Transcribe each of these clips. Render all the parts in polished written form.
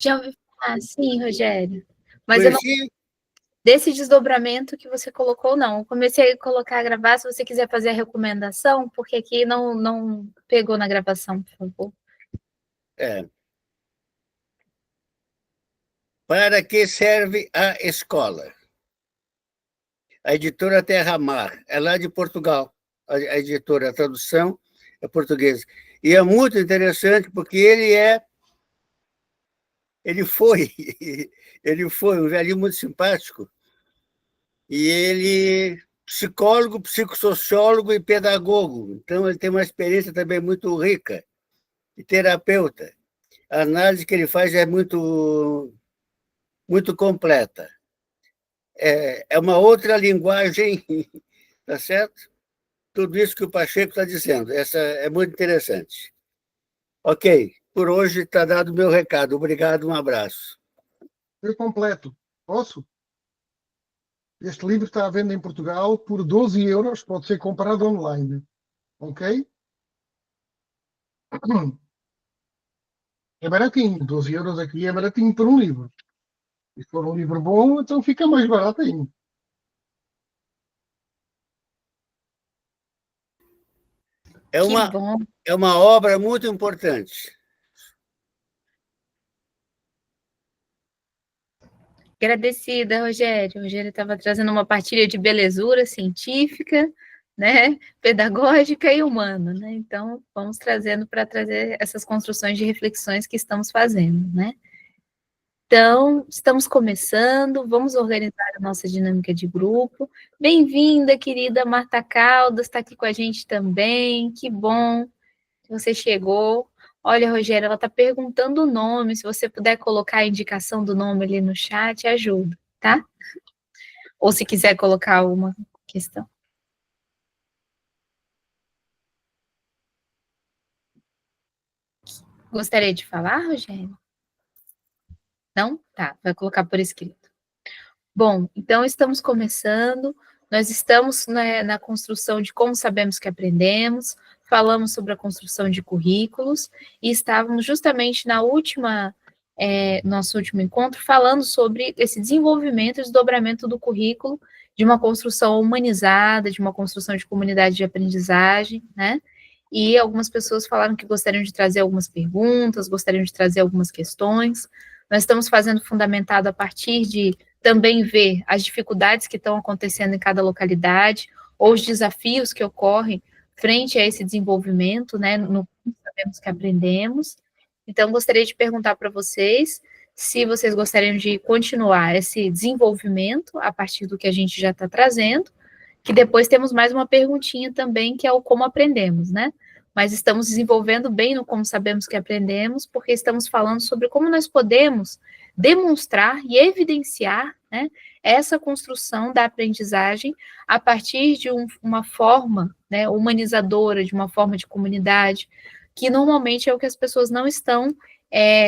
Já ouvi falar, sim, Rogério. Mas eu não, Conheci? desse desdobramento que você colocou, não. Eu comecei a colocar a gravar, se você quiser fazer a recomendação, porque aqui não pegou na gravação, por favor. É. Para que serve a escola? A editora Terra Mar, é lá de Portugal. A editora, a tradução é portuguesa. E é muito interessante porque ele foi, ele foi um velhinho muito simpático, e ele psicólogo, psicossociólogo e pedagogo. Então ele tem uma experiência também muito rica, e terapeuta. A análise que ele faz é muito completa. É uma outra linguagem, tá certo? Tudo isso que o Pacheco está dizendo. Essa é muito interessante. Ok, por hoje está dado o meu recado. Obrigado, um abraço. Eu completo. Posso? Este livro está à venda em Portugal por 12 euros, pode ser comprado online. Ok? É baratinho. 12 euros aqui é baratinho por um livro. Se for um livro bom, então fica mais barato ainda. Que bom. É uma obra muito importante. Agradecida, Rogério. O Rogério estava trazendo uma partilha de belezura científica, né, pedagógica e humana, né? Então, vamos trazendo para trazer essas construções de reflexões que estamos fazendo, né? Então, estamos começando, vamos organizar a nossa dinâmica de grupo. Bem-vinda, querida Marta Caldas, está aqui com a gente também. Que bom que você chegou. Olha, Rogério, ela está perguntando o nome. Se você puder colocar a indicação do nome ali no chat, ajuda, tá? Ou se quiser colocar alguma questão. Gostaria de falar, Rogério? Não? Tá, vai colocar por escrito. Bom, então estamos começando. Nós estamos, né, na construção de como sabemos que aprendemos, falamos sobre a construção de currículos e estávamos justamente na nosso último encontro, falando sobre esse desenvolvimento e desdobramento do currículo, de uma construção humanizada, de uma construção de comunidade de aprendizagem, né? E algumas pessoas falaram que gostariam de trazer algumas perguntas, gostariam de trazer algumas questões. Nós estamos fazendo fundamentado a partir de também ver as dificuldades que estão acontecendo em cada localidade, ou os desafios que ocorrem frente a esse desenvolvimento, né, no que sabemos que aprendemos. Então, gostaria de perguntar para vocês se vocês gostariam de continuar esse desenvolvimento a partir do que a gente já está trazendo, que depois temos mais uma perguntinha também, que é o como aprendemos, né? Mas estamos desenvolvendo bem no como sabemos que aprendemos, porque estamos falando sobre como nós podemos demonstrar e evidenciar, né, essa construção da aprendizagem a partir de uma forma, né, humanizadora, de uma forma de comunidade, que normalmente é o que as pessoas não estão,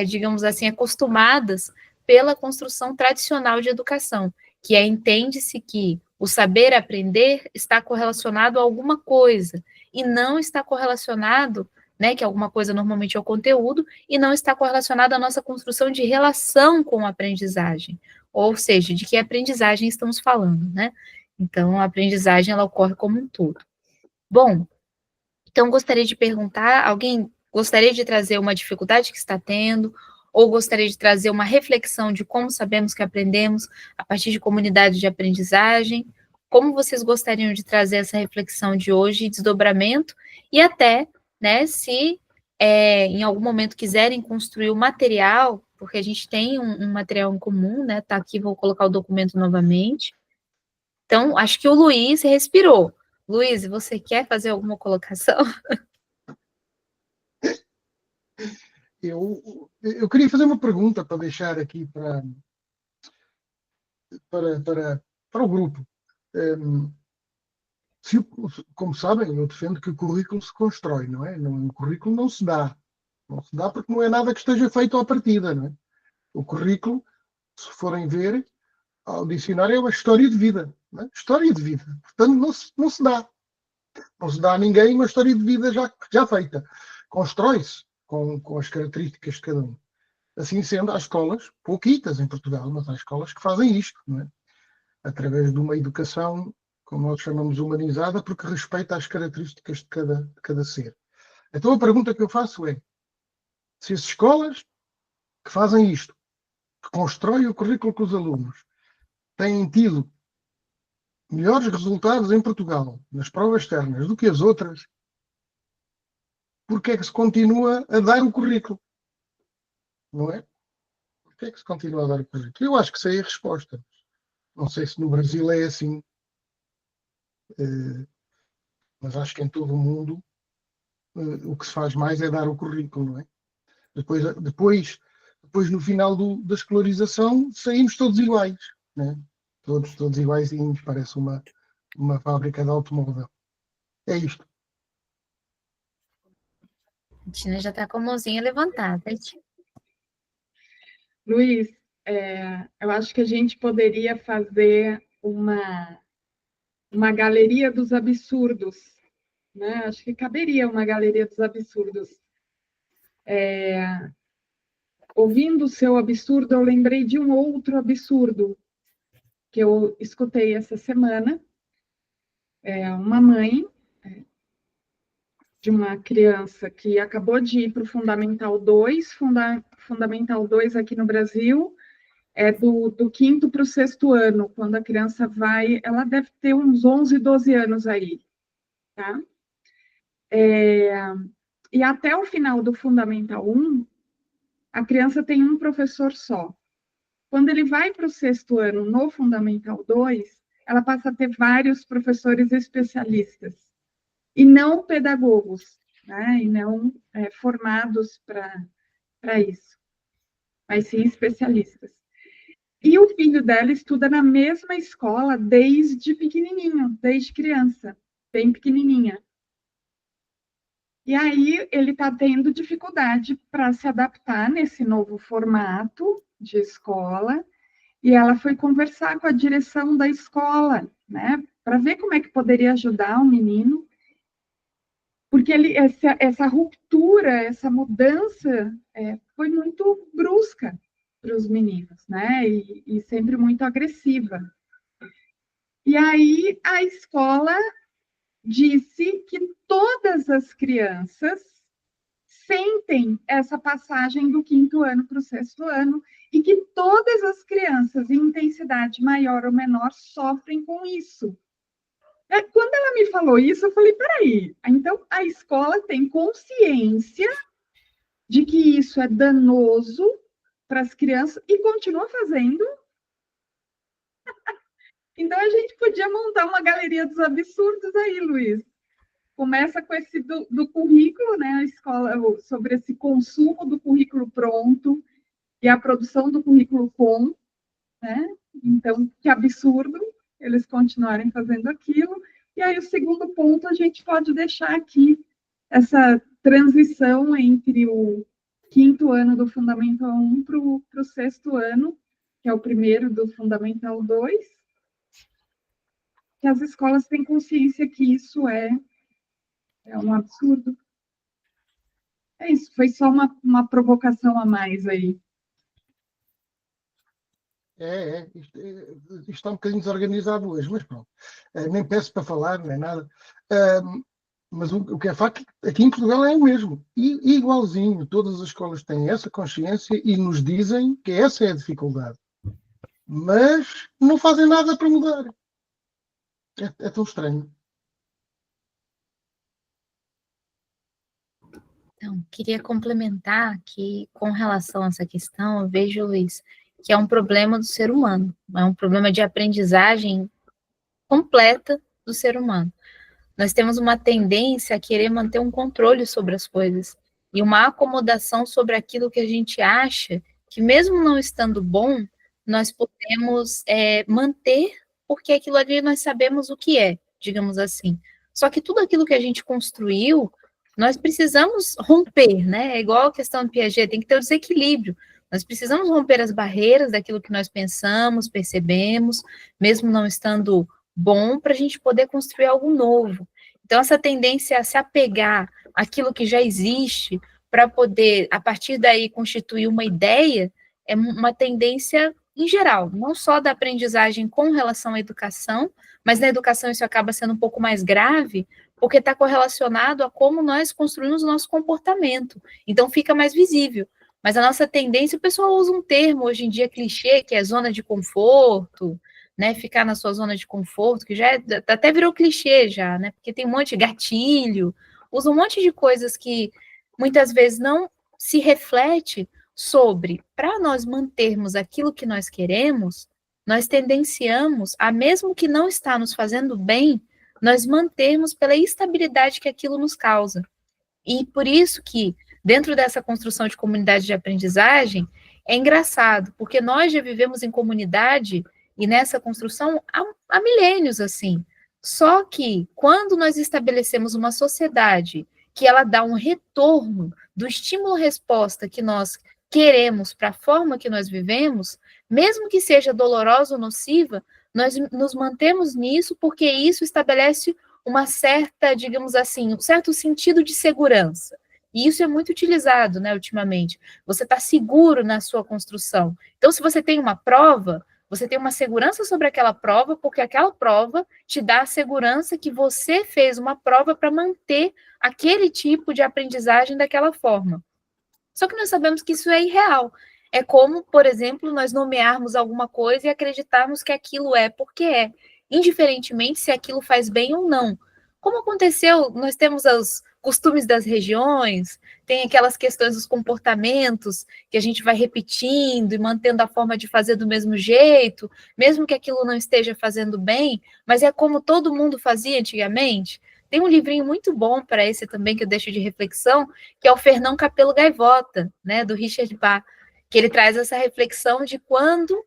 digamos assim, acostumadas pela construção tradicional de educação, que entende-se que o saber aprender está correlacionado a alguma coisa, e não está correlacionado, né, que alguma coisa normalmente é o conteúdo, e não está correlacionado à nossa construção de relação com a aprendizagem, ou seja, de que aprendizagem estamos falando, né? Então, a aprendizagem, ela ocorre como um todo. Bom, então gostaria de perguntar, alguém gostaria de trazer uma dificuldade que está tendo, ou gostaria de trazer uma reflexão de como sabemos que aprendemos a partir de comunidade de aprendizagem? Como vocês gostariam de trazer essa reflexão de hoje, desdobramento, e até, né, se em algum momento quiserem construir o material, porque a gente tem um material em comum, né, tá aqui, vou colocar o documento novamente. Então, acho que o Luiz respirou. Luiz, você quer fazer alguma colocação? Eu queria fazer uma pergunta para deixar aqui para o grupo. Como sabem, eu defendo que o currículo se constrói, não é? O currículo não se dá. Não se dá porque não é nada que esteja feito à partida, não é? O currículo, se forem ver, ao dicionário é uma história de vida. Não é? História de vida. Portanto, não se dá. Não se dá a ninguém uma história de vida já feita. Constrói-se com as características de cada um. Assim sendo, há escolas, pouquitas em Portugal, mas há escolas que fazem isto, não é? Através de uma educação, como nós chamamos, humanizada, porque respeita as características de cada ser. Então a pergunta que eu faço é, se as escolas que fazem isto, que constroem o currículo com os alunos, têm tido melhores resultados em Portugal nas provas externas do que as outras, porque é que se continua a dar o currículo? Não é? Porque é que se continua a dar o currículo? Eu acho que sei a resposta. Não sei se no Brasil é assim, mas acho que em todo o mundo o que se faz mais é dar o currículo, não é? Depois no final da escolarização, saímos todos iguais, né? Todos iguaizinhos, parece uma fábrica de automóvel. É isto. A Tina já está com a mãozinha levantada. Luiz, eu acho que a gente poderia fazer uma galeria dos absurdos, né? Acho que caberia uma galeria dos absurdos. Ouvindo o seu absurdo, eu lembrei de um outro absurdo que eu escutei essa semana. Uma mãe de uma criança que acabou de ir para o Fundamental 2, Fundamental 2 aqui no Brasil, do quinto para o sexto ano, quando a criança vai, ela deve ter uns 11, 12 anos aí, tá? E até o final do Fundamental 1, a criança tem um professor só. Quando ele vai para o sexto ano, no Fundamental 2, ela passa a ter vários professores especialistas, e não pedagogos, né? E não formados para isso, mas sim especialistas. E o filho dela estuda na mesma escola desde pequenininho, desde criança, bem pequenininha. E aí ele está tendo dificuldade para se adaptar nesse novo formato de escola, e ela foi conversar com a direção da escola, né, para ver como é que poderia ajudar o menino, porque essa ruptura, essa mudança foi muito brusca para os meninos, né, e sempre muito agressiva. E aí a escola disse que todas as crianças sentem essa passagem do quinto ano para o sexto ano e que todas as crianças, em intensidade maior ou menor, sofrem com isso. Quando ela me falou isso, eu falei, peraí, então a escola tem consciência de que isso é danoso para as crianças e continua fazendo? Então a gente podia montar uma galeria dos absurdos aí, Luiz. Começa com esse do currículo, né, a escola, sobre esse consumo do currículo pronto e a produção do currículo com, né? Então, que absurdo eles continuarem fazendo aquilo. E aí, o segundo ponto, a gente pode deixar aqui essa transição entre o quinto ano do Fundamental 1 para o sexto ano, que é o primeiro do Fundamental 2, que as escolas têm consciência que isso é um absurdo. É isso, foi só uma provocação a mais aí. Isto está um bocadinho desorganizado hoje, mas pronto. Nem peço para falar, nem nada. Mas o que é facto, aqui em Portugal é o mesmo. E igualzinho, todas as escolas têm essa consciência e nos dizem que essa é a dificuldade. Mas não fazem nada para mudar. É tão estranho. Então, queria complementar que, com relação a essa questão, eu vejo, Luiz, que é um problema do ser humano, é um problema de aprendizagem completa do ser humano. Nós temos uma tendência a querer manter um controle sobre as coisas e uma acomodação sobre aquilo que a gente acha que, mesmo não estando bom, nós podemos manter, porque aquilo ali nós sabemos o que é, digamos assim. Só que tudo aquilo que a gente construiu, nós precisamos romper, né? É igual a questão do Piaget, tem que ter o desequilíbrio. Nós precisamos romper as barreiras daquilo que nós pensamos, percebemos, mesmo não estando bom, para a gente poder construir algo novo. Então, essa tendência a se apegar àquilo que já existe, para poder, a partir daí, constituir uma ideia, é uma tendência em geral, não só da aprendizagem com relação à educação, mas na educação isso acaba sendo um pouco mais grave, porque está correlacionado a como nós construímos o nosso comportamento. Então, fica mais visível. Mas a nossa tendência, o pessoal usa um termo hoje em dia clichê, que é zona de conforto, né? Ficar na sua zona de conforto, que já até virou clichê já, né? Porque tem um monte de gatilho, usa um monte de coisas que muitas vezes não se reflete sobre, para nós mantermos aquilo que nós queremos, nós tendenciamos a, mesmo que não está nos fazendo bem, nós mantermos pela estabilidade que aquilo nos causa. E por isso que, dentro dessa construção de comunidade de aprendizagem, é engraçado, porque nós já vivemos em comunidade e nessa construção há milênios, assim. Só que, quando nós estabelecemos uma sociedade que ela dá um retorno do estímulo-resposta que nós queremos para a forma que nós vivemos, mesmo que seja dolorosa ou nociva, nós nos mantemos nisso porque isso estabelece uma certa, digamos assim, um certo sentido de segurança. E isso é muito utilizado, né, ultimamente. Você está seguro na sua construção. Então, se você tem uma prova, você tem uma segurança sobre aquela prova, porque aquela prova te dá a segurança que você fez uma prova para manter aquele tipo de aprendizagem daquela forma. Só que nós sabemos que isso é irreal. É como, por exemplo, nós nomearmos alguma coisa e acreditarmos que aquilo é porque é, indiferentemente se aquilo faz bem ou não. Como aconteceu, nós temos os costumes das regiões, tem aquelas questões dos comportamentos que a gente vai repetindo e mantendo a forma de fazer do mesmo jeito, mesmo que aquilo não esteja fazendo bem, mas é como todo mundo fazia antigamente. Tem um livrinho muito bom para esse também, que eu deixo de reflexão, que é o Fernão Capelo Gaivota, né, do Richard Bach, que ele traz essa reflexão de quando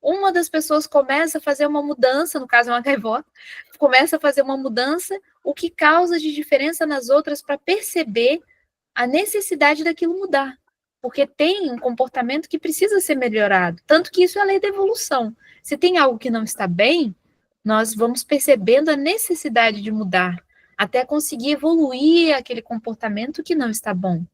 uma das pessoas começa a fazer uma mudança, no caso é uma gaivota, começa a fazer uma mudança, o que causa de diferença nas outras para perceber a necessidade daquilo mudar. Porque tem um comportamento que precisa ser melhorado. Tanto que isso é a lei da evolução. Se tem algo que não está bem, nós vamos percebendo a necessidade de mudar, até conseguir evoluir aquele comportamento que não está bom.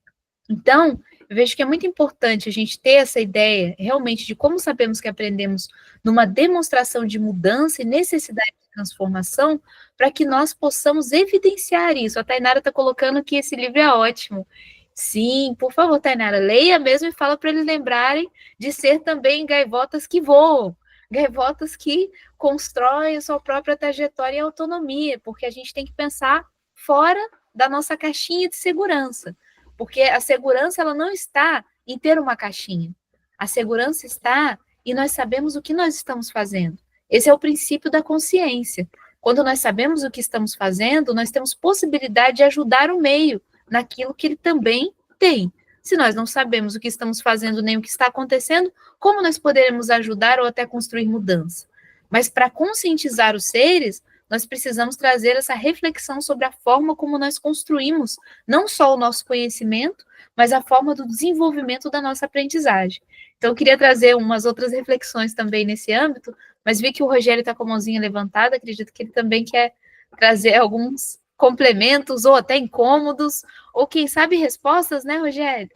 Então, eu vejo que é muito importante a gente ter essa ideia realmente de como sabemos que aprendemos numa demonstração de mudança e necessidade de transformação, para que nós possamos evidenciar isso. A Tainara está colocando que esse livro é ótimo. Sim, por favor, Tainara, leia mesmo e fala para eles lembrarem de ser também gaivotas que voam, gaivotas que constroem a sua própria trajetória e autonomia, porque a gente tem que pensar fora da nossa caixinha de segurança. Porque a segurança ela não está em ter uma caixinha. A segurança está em nós sabemos o que nós estamos fazendo. Esse é o princípio da consciência. Quando nós sabemos o que estamos fazendo, nós temos possibilidade de ajudar o meio naquilo que ele também tem. Se nós não sabemos o que estamos fazendo nem o que está acontecendo, como nós poderemos ajudar ou até construir mudança? Mas para conscientizar os seres, nós precisamos trazer essa reflexão sobre a forma como nós construímos não só o nosso conhecimento, mas a forma do desenvolvimento da nossa aprendizagem. Então, eu queria trazer umas outras reflexões também nesse âmbito, mas vi que o Rogério está com a mãozinha levantada, acredito que ele também quer trazer alguns complementos, ou até incômodos, ou quem sabe respostas, né, Rogério?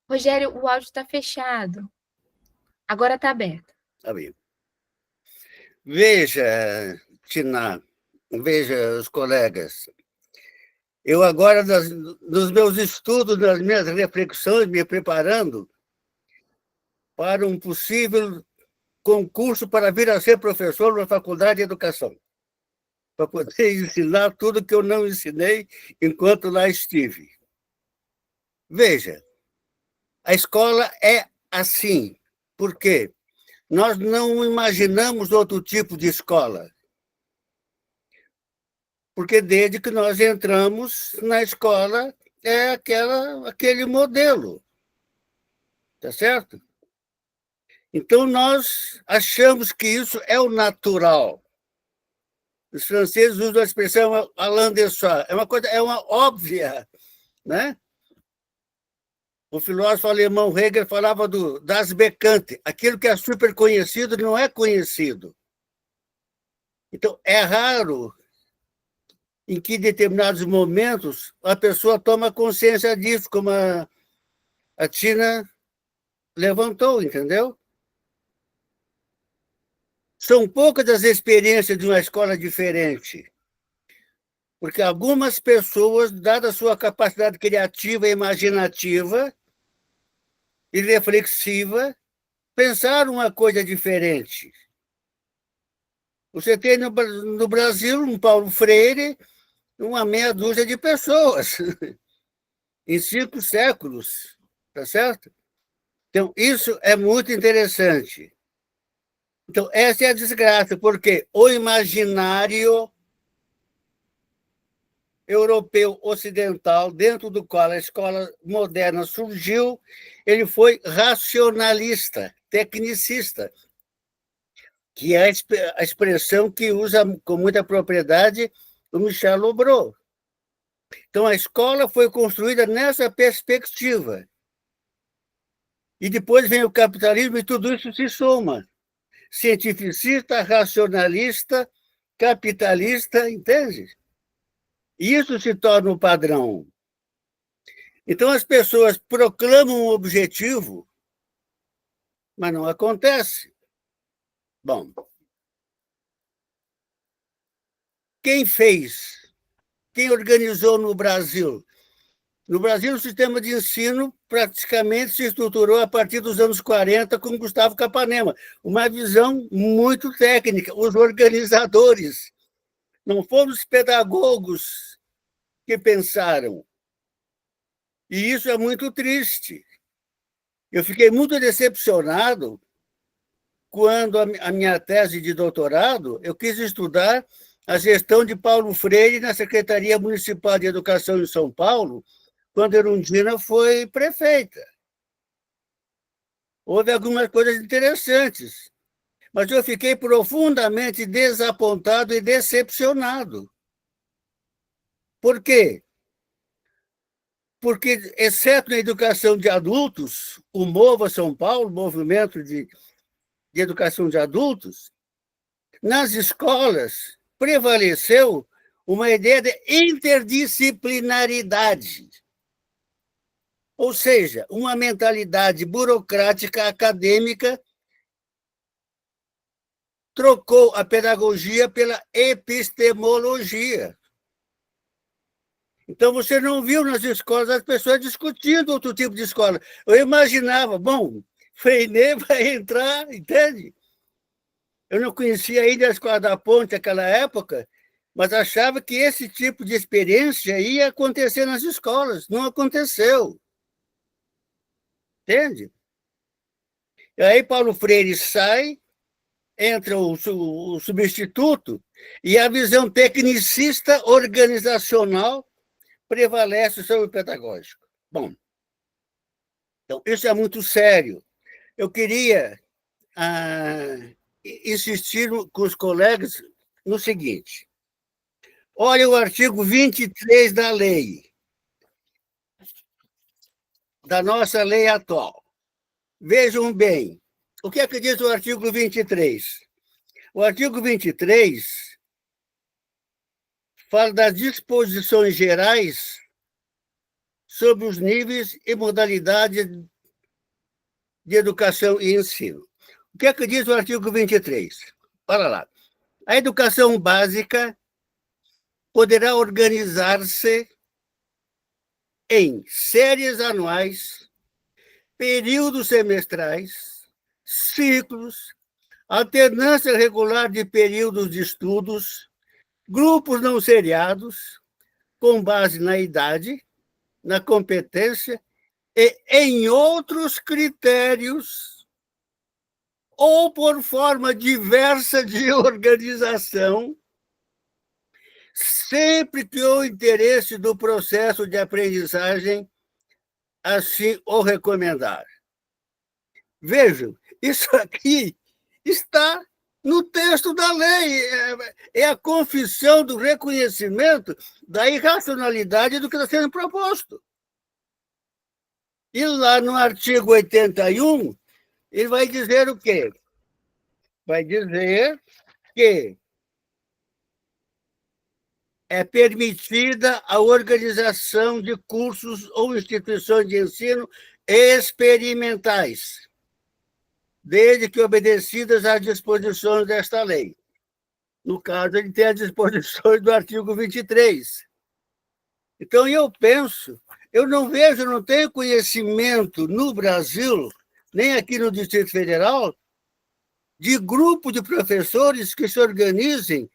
Rogério, o áudio está fechado. Agora está aberto. Tá bem. Veja, Tina, veja os colegas. Eu agora, nos meus estudos, nas minhas reflexões, me preparando para um possível concurso para vir a ser professor na Faculdade de Educação, para poder ensinar tudo que eu não ensinei enquanto lá estive. Veja, a escola é assim. Por quê? Nós não imaginamos outro tipo de escola. Porque desde que nós entramos na escola, é aquele modelo. Tá certo? Então, nós achamos que isso é o natural. Os franceses usam a expressão Alain de Soi. É uma óbvia, né? O filósofo alemão Hegel falava das Bekannte. Aquilo que é super conhecido não é conhecido. Então, é raro em que, em determinados momentos, a pessoa toma consciência disso, como a Tina levantou, entendeu? São poucas as experiências de uma escola diferente, porque algumas pessoas, dada a sua capacidade criativa e imaginativa e reflexiva, pensaram uma coisa diferente. Você tem no Brasil um Paulo Freire, uma meia dúzia de pessoas, em 5 séculos, tá certo? Então, isso é muito interessante. Então, essa é a desgraça, porque o imaginário europeu ocidental, dentro do qual a escola moderna surgiu, ele foi racionalista, tecnicista, que é a expressão que usa com muita propriedade o Michel Lobreau. Então, a escola foi construída nessa perspectiva. E depois vem o capitalismo e tudo isso se soma. Cientificista, racionalista, capitalista, entende? E isso se torna o padrão. Então, as pessoas proclamam um objetivo, mas não acontece. Bom, quem fez? Quem organizou no Brasil? No Brasil, o sistema de ensino praticamente se estruturou a partir dos anos 40 com Gustavo Capanema, uma visão muito técnica. Os organizadores, não foram os pedagogos que pensaram. E isso é muito triste. Eu fiquei muito decepcionado quando a minha tese de doutorado, eu quis estudar a gestão de Paulo Freire na Secretaria Municipal de Educação em São Paulo, quando Erundina foi prefeita. Houve algumas coisas interessantes, mas eu fiquei profundamente desapontado e decepcionado. Por quê? Porque, exceto na educação de adultos, o Mova São Paulo, movimento de educação de adultos, nas escolas prevaleceu uma ideia de interdisciplinaridade. Ou seja, uma mentalidade burocrática acadêmica trocou a pedagogia pela epistemologia. Então, você não viu nas escolas as pessoas discutindo outro tipo de escola. Eu imaginava, bom, Freinet vai entrar, entende? Eu não conhecia ainda a Escola da Ponte naquela época, mas achava que esse tipo de experiência ia acontecer nas escolas. Não aconteceu. Entende? E aí Paulo Freire sai, entra o substituto, e a visão tecnicista organizacional prevalece sobre o pedagógico. Bom, então, isso é muito sério. Eu queria insistir com os colegas no seguinte. Olha o artigo 23 da lei, da nossa lei atual. Vejam bem, o que é que diz o artigo 23? O artigo 23 fala das disposições gerais sobre os níveis e modalidades de educação e ensino. O que é que diz o artigo 23? Olha lá. A educação básica poderá organizar-se em séries anuais, períodos semestrais, ciclos, alternância regular de períodos de estudos, grupos não seriados, com base na idade, na competência e em outros critérios, ou por forma diversa de organização, sempre que o interesse do processo de aprendizagem assim o recomendar. Vejam, isso aqui está no texto da lei, é a confissão do reconhecimento da irracionalidade do que está sendo proposto. E lá no artigo 81, ele vai dizer o quê? Vai dizer que é permitida a organização de cursos ou instituições de ensino experimentais, desde que obedecidas às disposições desta lei. No caso, ele tem as disposições do artigo 23. Então, eu penso, eu não vejo, não tenho conhecimento no Brasil, nem aqui no Distrito Federal, de grupo de professores que se organizem,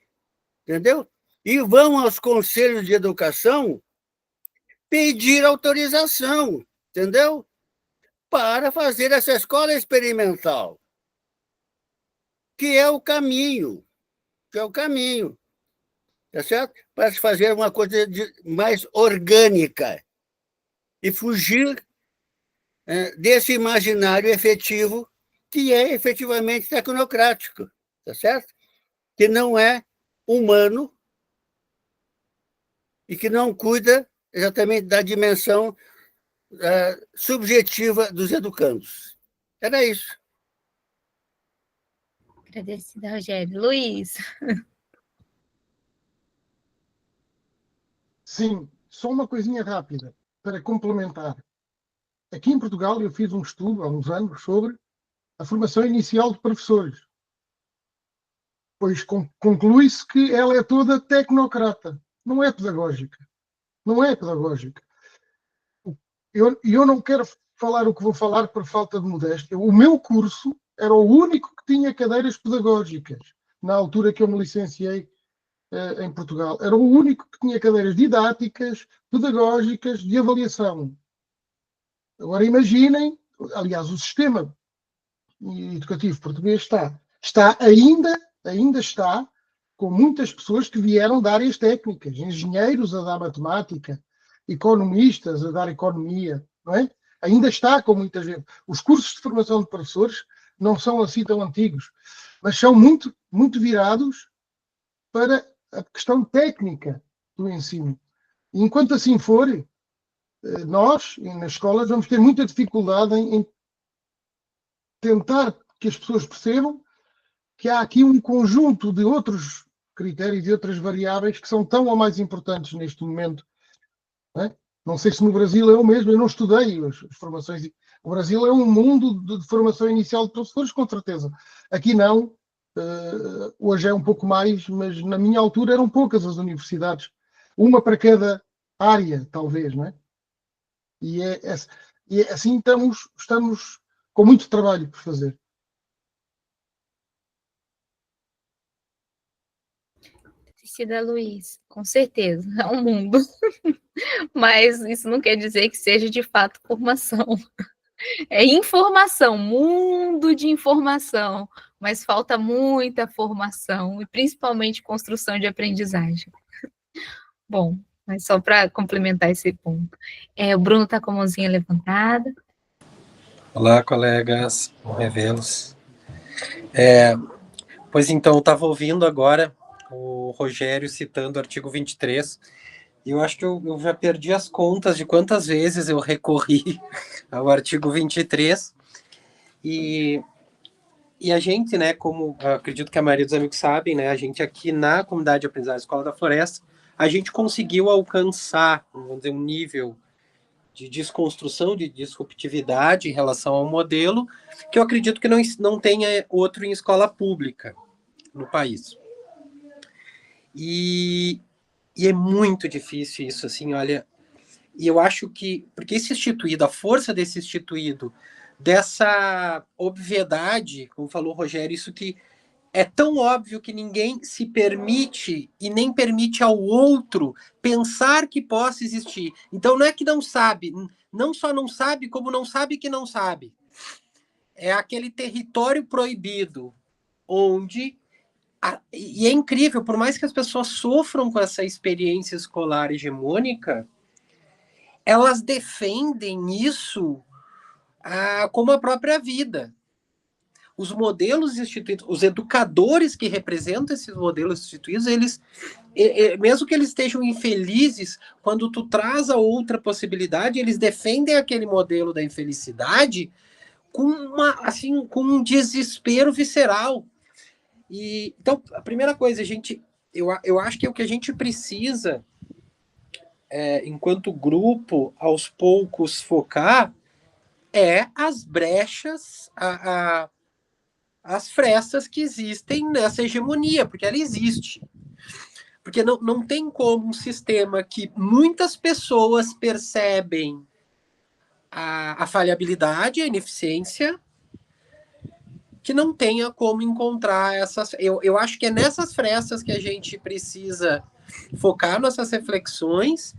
entendeu? E vão aos conselhos de educação pedir autorização, entendeu? Para fazer essa escola experimental, que é o caminho, tá certo? Para se fazer uma coisa mais orgânica e fugir desse imaginário efetivo que é efetivamente tecnocrático, tá certo? Que não é humano e que não cuida exatamente da dimensão subjetiva dos educandos. Era isso. Agradecida, Rogério. Luiz. Sim, só uma coisinha rápida para complementar. Aqui em Portugal eu fiz um estudo há uns anos sobre a formação inicial de professores. Pois conclui-se que ela é toda tecnocrata, não é pedagógica. Não é pedagógica. Eu não quero falar o que vou falar por falta de modéstia. O meu curso era o único que tinha cadeiras pedagógicas, na altura que eu me licenciei em Portugal. Era o único que tinha cadeiras didáticas, pedagógicas, de avaliação. Agora imaginem, aliás, o sistema educativo português ainda está com muitas pessoas que vieram de áreas técnicas, engenheiros a dar matemática, economistas a dar economia, não é? Ainda está com muita gente. Os cursos de formação de professores não são assim tão antigos, mas são muito, muito virados para a questão técnica do ensino. E enquanto assim for, nós, nas escolas, vamos ter muita dificuldade em tentar que as pessoas percebam que há aqui um conjunto de outros critérios e outras variáveis que são tão ou mais importantes neste momento. Não sei se no Brasil é o mesmo, eu não estudei as formações. O Brasil é um mundo de formação inicial de professores, com certeza. Aqui não, hoje é um pouco mais, mas na minha altura eram poucas as universidades. Uma para cada área, talvez, não é? E assim estamos com muito trabalho por fazer. Agradecida, Luiz. Com certeza, é um mundo. Mas isso não quer dizer que seja de fato formação. É informação, mundo de informação, mas falta muita formação, e principalmente construção de aprendizagem. Bom, mas só para complementar esse ponto. O Bruno está com a mãozinha levantada. Olá, colegas, revê-los. Pois então, eu estava ouvindo agora o Rogério citando o artigo 23, e eu acho que eu já perdi as contas de quantas vezes eu recorri ao artigo 23, e a gente, né, como acredito que a maioria dos amigos sabem, né, a gente aqui na comunidade de aprendizagem Escola da Floresta, a gente conseguiu alcançar, vamos dizer, um nível de desconstrução, de disruptividade em relação ao modelo, que eu acredito que não tenha outro em escola pública no país. E é muito difícil isso, assim, olha, e eu acho que, porque esse instituído, a força desse instituído, dessa obviedade, como falou o Rogério, isso que é tão óbvio que ninguém se permite e nem permite ao outro pensar que possa existir. Então não é que não sabe, não só não sabe, como não sabe que não sabe. É aquele território proibido, onde... E é incrível, por mais que as pessoas sofram com essa experiência escolar hegemônica, elas defendem isso como a própria vida. Os modelos instituídos, os educadores que representam esses modelos instituídos, eles, mesmo que eles estejam infelizes, quando tu traz a outra possibilidade, eles defendem aquele modelo da infelicidade com um desespero visceral. Então, a primeira coisa, a gente eu acho que o que a gente precisa, enquanto grupo, aos poucos focar, as brechas, as frestas que existem nessa hegemonia, porque ela existe. Porque não tem como um sistema que muitas pessoas percebem a falhabilidade, a ineficiência, que não tenha como encontrar essas... Eu acho que é nessas frestas que a gente precisa focar nossas reflexões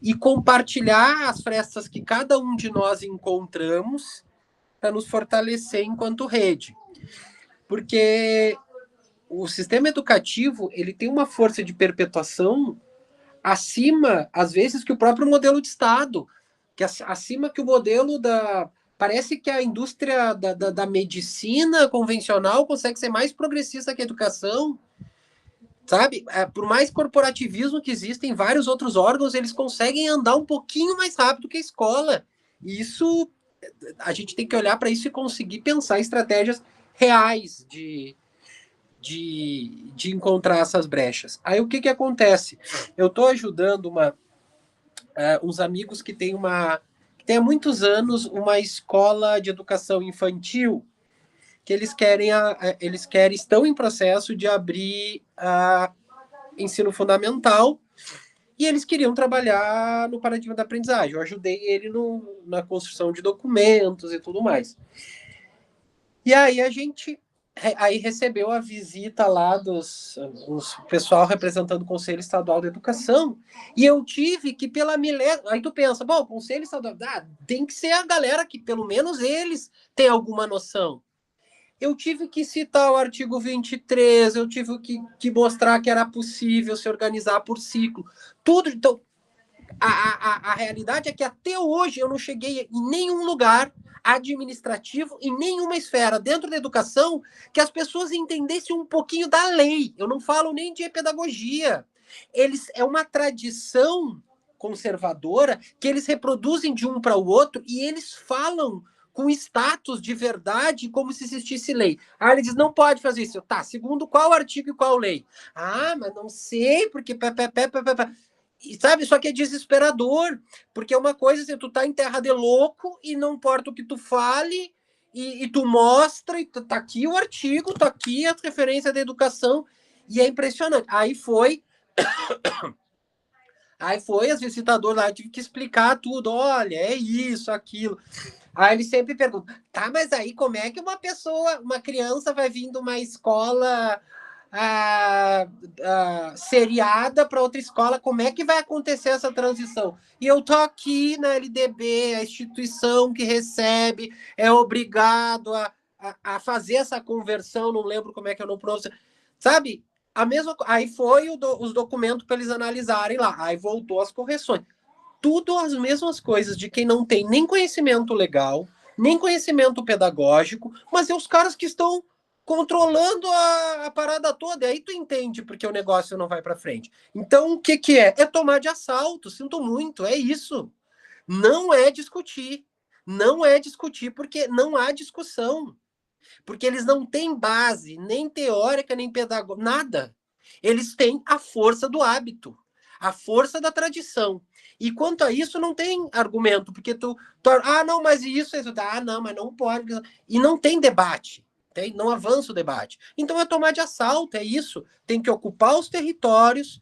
e compartilhar as frestas que cada um de nós encontramos para nos fortalecer enquanto rede. Porque o sistema educativo, ele tem uma força de perpetuação acima, às vezes, que o próprio modelo de Estado, que acima que o modelo da... Parece que a indústria da medicina convencional consegue ser mais progressista que a educação, sabe? Por mais corporativismo que existem, vários outros órgãos, eles conseguem andar um pouquinho mais rápido que a escola. E isso, a gente tem que olhar para isso e conseguir pensar estratégias reais de encontrar essas brechas. Aí o que acontece? Eu estou ajudando uns amigos que têm há muitos anos uma escola de educação infantil que eles estão em processo de abrir ensino fundamental e eles queriam trabalhar no paradigma da aprendizagem. Eu ajudei ele na construção de documentos e tudo mais. E aí a gente recebeu a visita lá dos pessoal representando o Conselho Estadual de Educação, e eu tive que, aí tu pensa, bom, o Conselho Estadual, tem que ser a galera que, pelo menos eles, têm alguma noção. Eu tive que citar o artigo 23, eu tive que mostrar que era possível se organizar por ciclo, tudo. Então, a realidade é que até hoje eu não cheguei em nenhum lugar administrativo, em nenhuma esfera dentro da educação, que as pessoas entendessem um pouquinho da lei. Eu não falo nem de pedagogia. É uma tradição conservadora que eles reproduzem de um para o outro e eles falam com status de verdade como se existisse lei. Eles dizem, não pode fazer isso. Tá, segundo qual artigo e qual lei? Mas não sei, porque... E sabe, só que é desesperador, porque é uma coisa assim, tu tá em terra de louco e não importa o que tu fale e tu mostra, e tá aqui o artigo, tá aqui as referências da educação, e é impressionante. Aí foi, as visitadoras lá, eu tive que explicar tudo, olha, é isso, aquilo. Aí eles sempre perguntam, tá, mas aí como é que uma criança vai vir de uma escola seriada para outra escola, como é que vai acontecer essa transição? E eu tô aqui na LDB, a instituição que recebe, é obrigado a fazer essa conversão, não lembro como é que eu não pronuncio, sabe? Aí foi os documentos para eles analisarem lá, aí voltou as correções. Tudo as mesmas coisas de quem não tem nem conhecimento legal, nem conhecimento pedagógico, mas é os caras que estão controlando a parada toda, e aí tu entende porque o negócio não vai para frente. Então, o que é? É tomar de assalto, sinto muito, é isso. Não é discutir, porque não há discussão, porque eles não têm base, nem teórica, nem pedagógica, nada. Eles têm a força do hábito, a força da tradição. E quanto a isso, não tem argumento, porque não, mas isso, não, mas não pode. E não tem debate. Não avança o debate. Então é tomar de assalto, é isso. Tem que ocupar os territórios,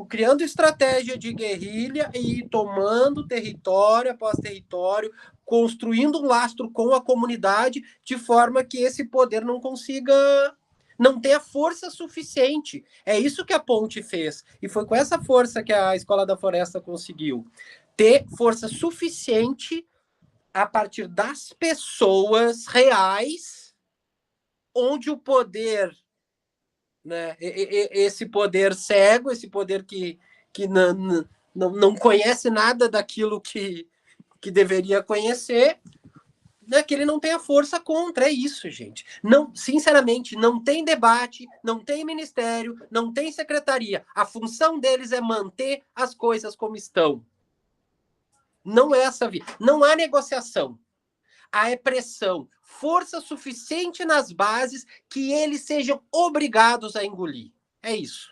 criando estratégia de guerrilha e ir tomando território após território, construindo um lastro com a comunidade, de forma que esse poder não tenha força suficiente. É isso que a Ponte fez. E foi com essa força que a Escola da Floresta conseguiu ter força suficiente a partir das pessoas reais, onde o poder, né, esse poder cego, esse poder que não conhece nada daquilo que deveria conhecer, né, que ele não tem a força contra. É isso, gente. Não, sinceramente, não tem debate, não tem ministério, não tem secretaria. A função deles é manter as coisas como estão. Não é essa via. Não há negociação. Há pressão, força suficiente nas bases que eles sejam obrigados a engolir. É isso.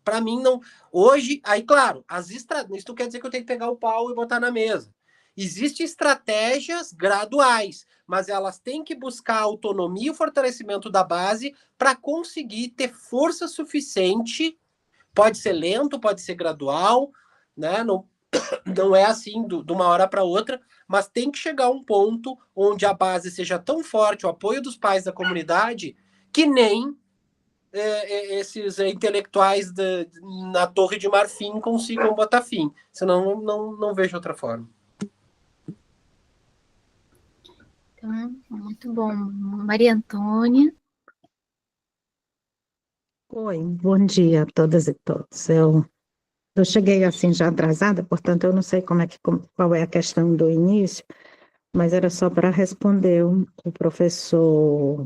Para mim, não. Hoje, aí, claro, isso não quer dizer que eu tenho que pegar o pau e botar na mesa. Existem estratégias graduais, mas elas têm que buscar a autonomia e o fortalecimento da base para conseguir ter força suficiente. Pode ser lento, pode ser gradual, né? Não é assim de uma hora para outra, mas tem que chegar a um ponto onde a base seja tão forte, o apoio dos pais da comunidade, que nem esses intelectuais na Torre de Marfim consigam botar fim. Senão, não vejo outra forma. Então, muito bom. Maria Antônia. Oi, bom dia a todas e todos. Eu cheguei assim já atrasada, portanto eu não sei qual é a questão do início, mas era só para responder o professor,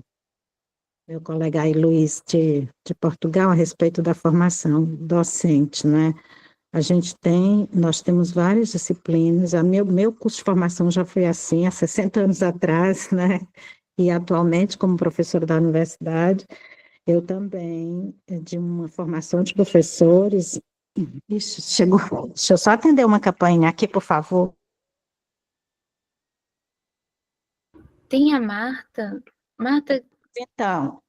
meu colega aí, Luiz, de Portugal, a respeito da formação docente, né? Nós temos várias disciplinas, meu curso de formação já foi assim há 60 anos atrás, né? E atualmente, como professora da universidade, eu também, de uma formação de professores. Ixi, chegou. Deixa eu só atender uma campainha aqui, por favor. Tem a Marta. Marta. Então,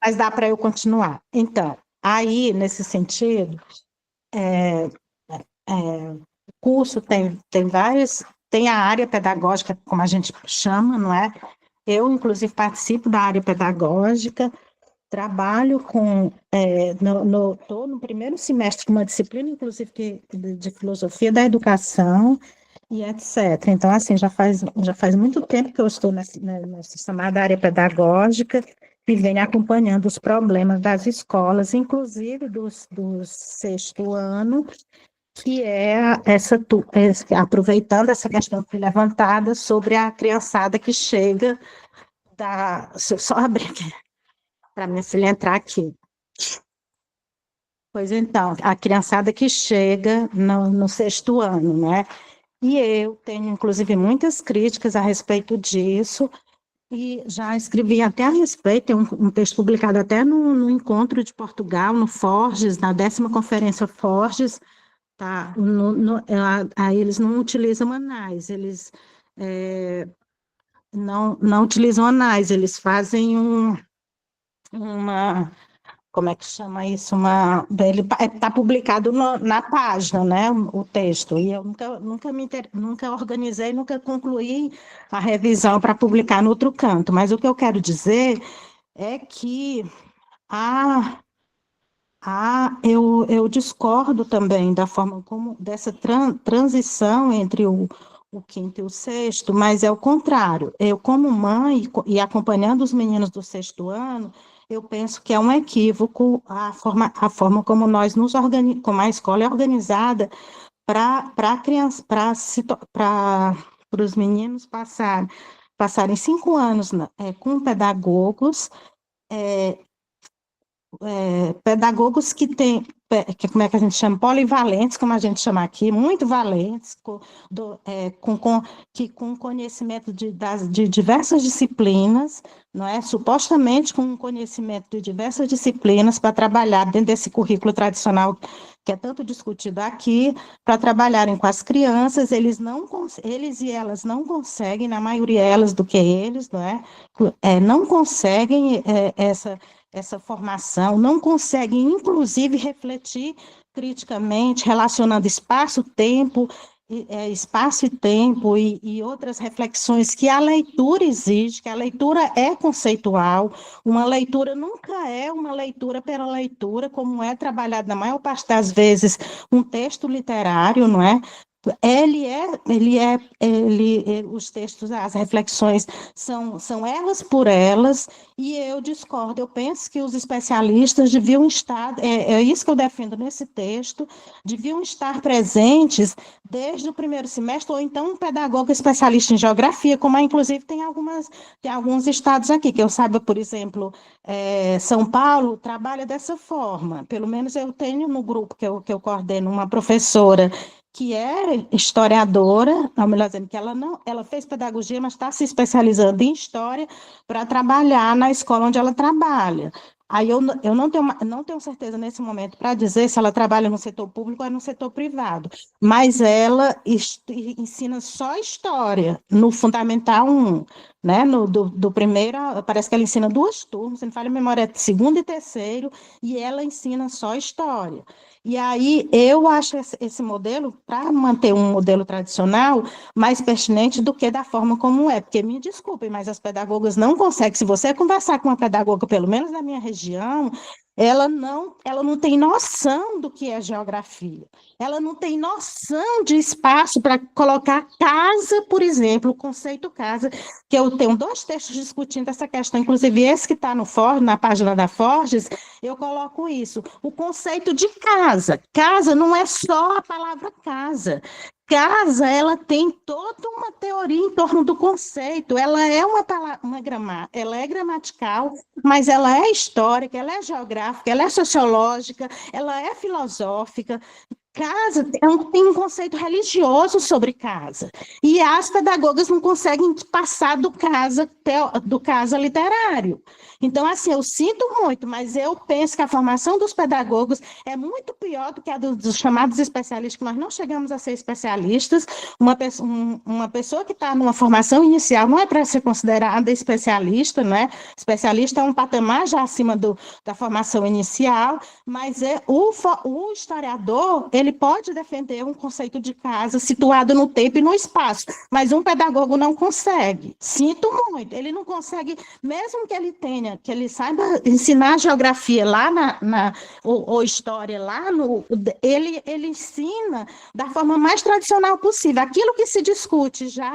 mas dá para eu continuar. Então, aí, nesse sentido, o curso tem tem a área pedagógica, como a gente chama, não é? Eu, inclusive, participo da área pedagógica, trabalho estou no primeiro semestre com uma disciplina, inclusive, de filosofia da educação e etc. Então, assim, já faz muito tempo que eu estou nessa chamada área pedagógica e venho acompanhando os problemas das escolas, inclusive do sexto ano, que é aproveitando essa questão que foi levantada sobre a criançada que chega deixa eu só abrir aqui para minha filha entrar aqui. Pois então, a criançada que chega no sexto ano, né? E eu tenho, inclusive, muitas críticas a respeito disso, e já escrevi até a respeito, tem um texto publicado até no Encontro de Portugal, no Forges, na 10ª Conferência Forges, tá? Aí eles não utilizam anais, eles não utilizam anais, eles fazem uma, como é que chama isso? Ele está publicado na página, né? O texto. E eu nunca organizei, nunca concluí a revisão para publicar no outro canto. Mas o que eu quero dizer é que eu discordo também da forma como dessa transição entre o quinto e o sexto, mas é o contrário. Eu, como mãe e acompanhando os meninos do sexto ano, eu penso que é um equívoco a forma como como a escola é organizada para os meninos passarem 5 anos com pedagogos que têm, como é que a gente chama? Polivalentes, como a gente chama aqui, muito valentes, com conhecimento de diversas disciplinas, não é? Supostamente com conhecimento de diversas disciplinas para trabalhar dentro desse currículo tradicional que é tanto discutido aqui, para trabalharem com as crianças, eles e elas não conseguem, na maioria elas do que eles, não é? Não conseguem essa formação, não conseguem, inclusive, refletir criticamente, relacionando espaço e tempo e outras reflexões que a leitura exige, que a leitura é conceitual, uma leitura nunca é uma leitura pela leitura, como é trabalhado na maior parte das vezes um texto literário, não é? Os textos, as reflexões são elas por elas, e eu discordo, eu penso que os especialistas deviam estar, é isso que eu defendo nesse texto, deviam estar presentes desde o primeiro semestre, ou então um pedagogo especialista em geografia, como inclusive tem alguns estados aqui, que eu saiba, por exemplo, São Paulo trabalha dessa forma, pelo menos eu tenho no grupo que eu coordeno uma professora que é historiadora, ou melhor dizendo, que ela fez pedagogia, mas está se especializando em história para trabalhar na escola onde ela trabalha. Aí eu não tenho certeza nesse momento para dizer se ela trabalha no setor público ou no setor privado, mas ela ensina só história no Fundamental 1, né? Do primeiro, parece que ela ensina 2 turmas, se não falha a memória, é segundo e terceiro, e ela ensina só história. E aí eu acho esse modelo, para manter um modelo tradicional, mais pertinente do que da forma como é, porque me desculpem, mas as pedagogas não conseguem, se você conversar com uma pedagoga, pelo menos na minha região, ela não tem noção do que é geografia, ela não tem noção de espaço para colocar casa, por exemplo, o conceito casa, que eu tenho 2 textos discutindo essa questão, inclusive esse que está na página da Forges, eu coloco isso, o conceito de casa. Casa não é só a palavra casa. Casa, ela tem toda uma teoria em torno do conceito. Ela é ela é gramatical, mas ela é histórica, ela é geográfica, ela é sociológica, ela é filosófica. Casa tem um conceito religioso sobre casa. E as pedagogas não conseguem passar do casa literário. Então, assim, eu sinto muito, mas eu penso que a formação dos pedagogos é muito pior do que a dos chamados especialistas, que nós não chegamos a ser especialistas. Uma pessoa que está numa formação inicial não é para ser considerada especialista, não é? Especialista é um patamar já acima da formação inicial, mas o historiador, ele pode defender um conceito de casa situado no tempo e no espaço, mas um pedagogo não consegue. Sinto muito, ele não consegue, mesmo que ele saiba ensinar geografia lá ou história lá, ele ensina da forma mais tradicional possível. Aquilo que se discute já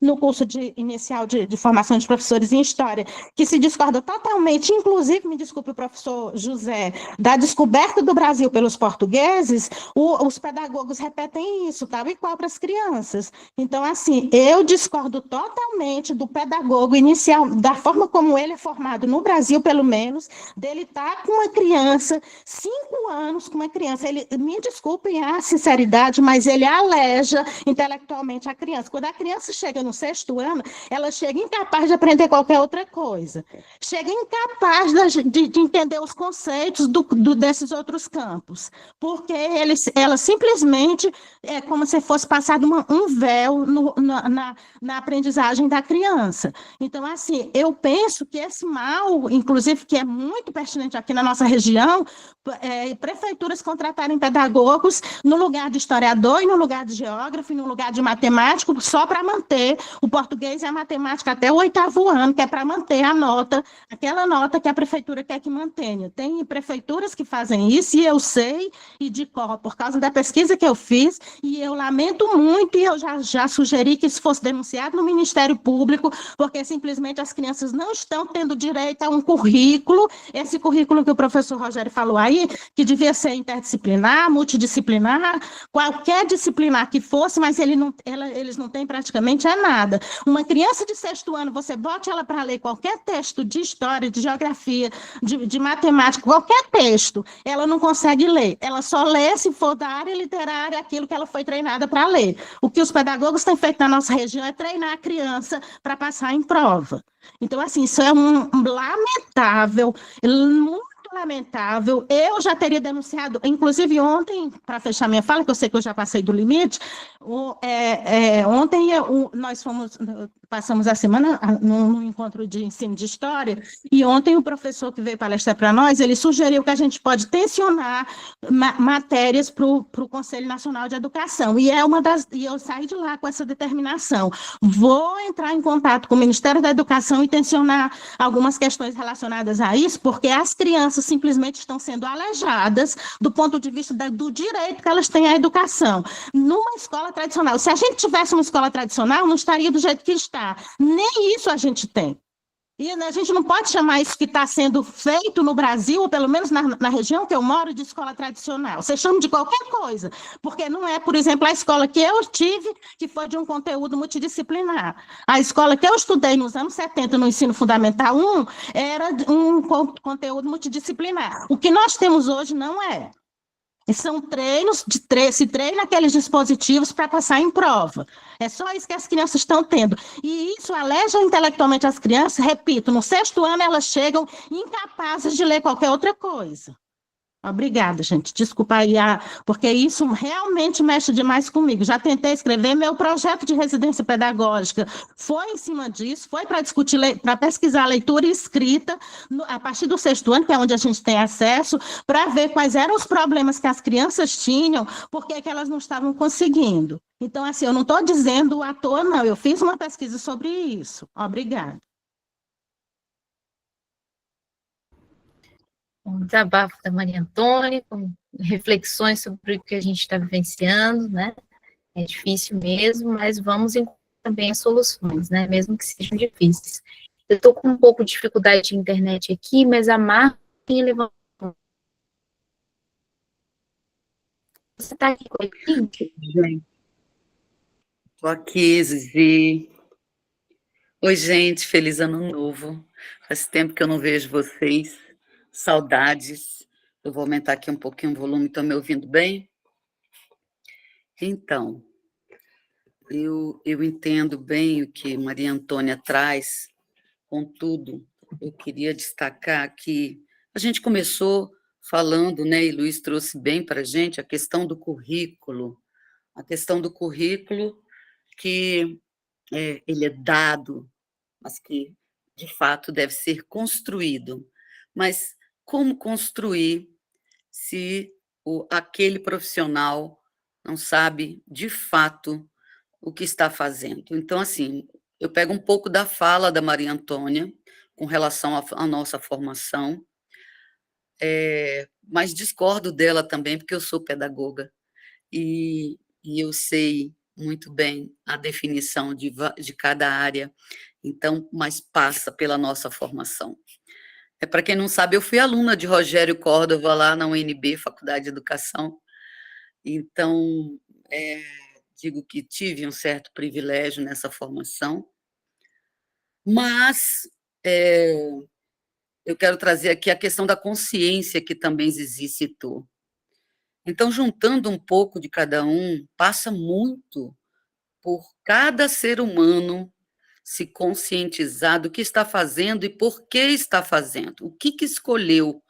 no curso inicial de formação de professores em história, que se discorda totalmente, inclusive, me desculpe o professor José, da descoberta do Brasil pelos portugueses, os pedagogos repetem isso, tal e qual para as crianças. Então, assim, eu discordo totalmente do pedagogo inicial, da forma como ele é formado no Brasil, pelo menos, dele estar com uma criança, 5 anos com uma criança. Ele, me desculpem a sinceridade, mas ele aleja intelectualmente a criança. Quando a criança chega no 6º ano, ela chega incapaz de aprender qualquer outra coisa. Chega incapaz de entender os conceitos desses outros campos, porque ela simplesmente é como se fosse passado um véu na aprendizagem da criança. Então, assim, eu penso que esse mal, inclusive, que é muito pertinente aqui na nossa região, prefeituras contratarem pedagogos no lugar de historiador e no lugar de geógrafo e no lugar de matemático, só para manter o português e a matemática até o 8º ano, que é para manter a nota, aquela nota que a prefeitura quer que mantenha. Tem prefeituras que fazem isso, e eu sei, e de cor, por causa da pesquisa que eu fiz, e eu lamento muito, e eu já sugeri que isso fosse denunciado no Ministério Público, porque simplesmente as crianças não estão tendo direito a um currículo, esse currículo que o professor Rogério falou aí, que devia ser interdisciplinar, multidisciplinar, qualquer disciplinar que fosse, mas eles não têm praticamente nada. Uma criança de 6º ano, você bote ela para ler qualquer texto de história, de geografia, de matemática, qualquer texto, ela não consegue ler. Ela só lê, se for da área literária, aquilo que ela foi treinada para ler. O que os pedagogos têm feito na nossa região é treinar a criança para passar em prova. Então, assim, isso é lamentável, muito lamentável. Eu já teria denunciado, inclusive ontem, para fechar minha fala, que eu sei que eu já passei do limite, ontem nós passamos a semana num encontro de ensino de história, e ontem o professor que veio palestrar para nós, ele sugeriu que a gente pode tensionar matérias para o Conselho Nacional de Educação, e eu saí de lá com essa determinação. Vou entrar em contato com o Ministério da Educação e tensionar algumas questões relacionadas a isso, porque as crianças simplesmente estão sendo alejadas do ponto de vista do direito que elas têm à educação. Numa escola tradicional, se a gente tivesse uma escola tradicional, não estaria do jeito que está. Nem isso a gente tem. E a gente não pode chamar isso que está sendo feito no Brasil, ou pelo menos na região que eu moro, de escola tradicional. Você chama de qualquer coisa, porque não é, por exemplo, a escola que eu tive, que foi de um conteúdo multidisciplinar. A escola que eu estudei nos anos 70, no ensino fundamental 1, era um conteúdo multidisciplinar. O que nós temos hoje não é. E são treinos, se treina aqueles dispositivos para passar em prova. É só isso que as crianças estão tendo. E isso aleja intelectualmente as crianças. Repito, no 6º ano elas chegam incapazes de ler qualquer outra coisa. Obrigada, gente. Desculpa aí, porque isso realmente mexe demais comigo. Já tentei escrever, meu projeto de residência pedagógica foi em cima disso, foi para discutir, para pesquisar leitura e escrita, a partir do 6º ano, que é onde a gente tem acesso, para ver quais eram os problemas que as crianças tinham, porque que elas não estavam conseguindo. Então, assim, eu não estou dizendo à toa, não. Eu fiz uma pesquisa sobre isso. Obrigada. Um desabafo da Maria Antônia, com reflexões sobre o que a gente está vivenciando, né? É difícil mesmo, mas vamos encontrar também as soluções, né? Mesmo que sejam difíceis. Eu estou com um pouco de dificuldade de internet aqui, mas a Marta tinha levantado. Você está aqui comigo? Estou aqui, Zizi. Oi, gente, feliz ano novo. Faz tempo que eu não vejo vocês. Saudades. Eu vou aumentar aqui um pouquinho o volume, estão me ouvindo bem? Então, eu entendo bem o que Maria Antônia traz, contudo, eu queria destacar que a gente começou falando, né, e Luiz trouxe bem para a gente a questão do currículo, que ele é dado, mas que, de fato, deve ser construído. Mas como construir se aquele profissional não sabe, de fato, o que está fazendo? Então, assim, eu pego um pouco da fala da Maria Antônia com relação à nossa formação, mas discordo dela também, porque eu sou pedagoga e eu sei muito bem a definição de cada área, então, mas passa pela nossa formação. Para quem não sabe, eu fui aluna de Rogério Córdova lá na UNB, Faculdade de Educação, então, digo que tive um certo privilégio nessa formação, mas eu quero trazer aqui a questão da consciência que também Zizi citou. Então, juntando um pouco de cada um, passa muito por cada ser humano se conscientizar do que está fazendo e por que está fazendo, o que escolheu.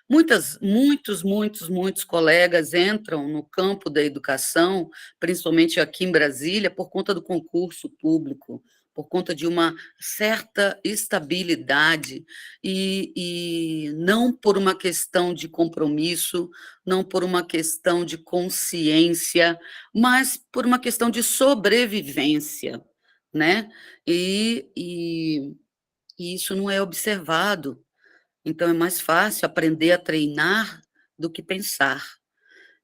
Muitos colegas entram no campo da educação, principalmente aqui em Brasília, por conta do concurso público, por conta de uma certa estabilidade e não por uma questão de compromisso, não por uma questão de consciência, mas por uma questão de sobrevivência, né? E isso não é observado. Então, é mais fácil aprender a treinar do que pensar.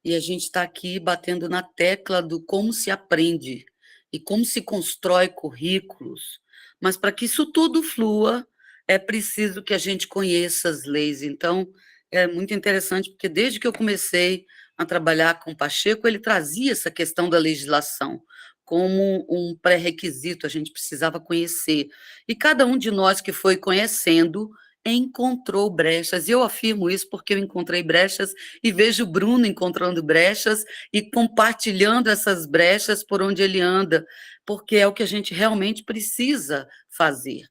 E a gente está aqui batendo na tecla do como se aprende e como se constrói currículos. Mas, para que isso tudo flua, é preciso que a gente conheça as leis. Então, é muito interessante, porque desde que eu comecei a trabalhar com o Pacheco, ele trazia essa questão da legislação como um pré-requisito, a gente precisava conhecer. E cada um de nós que foi conhecendo encontrou brechas, e eu afirmo isso porque eu encontrei brechas e vejo o Bruno encontrando brechas e compartilhando essas brechas por onde ele anda, porque é o que a gente realmente precisa fazer.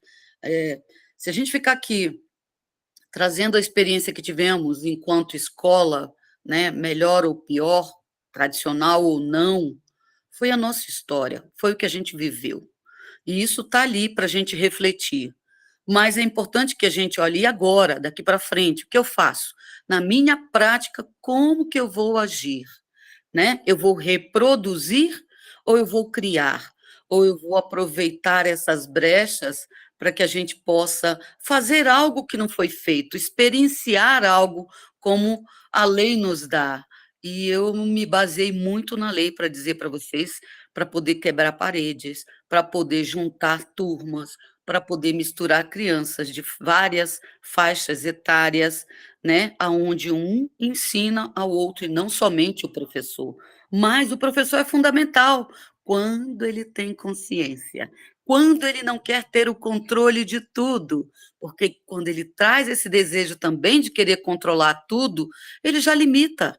Se a gente ficar aqui trazendo a experiência que tivemos enquanto escola, né, melhor ou pior, tradicional ou não, foi a nossa história, foi o que a gente viveu. E isso está ali para a gente refletir. Mas é importante que a gente olhe agora, daqui para frente, o que eu faço? Na minha prática, como que eu vou agir? Né? Eu vou reproduzir ou eu vou criar? Ou eu vou aproveitar essas brechas para que a gente possa fazer algo que não foi feito, experienciar algo como a lei nos dá. E eu me baseei muito na lei para dizer para vocês, para poder quebrar paredes, para poder juntar turmas, para poder misturar crianças de várias faixas etárias, né, aonde um ensina ao outro, e não somente o professor. Mas o professor é fundamental quando ele tem consciência, quando ele não quer ter o controle de tudo, porque quando ele traz esse desejo também de querer controlar tudo, ele já limita.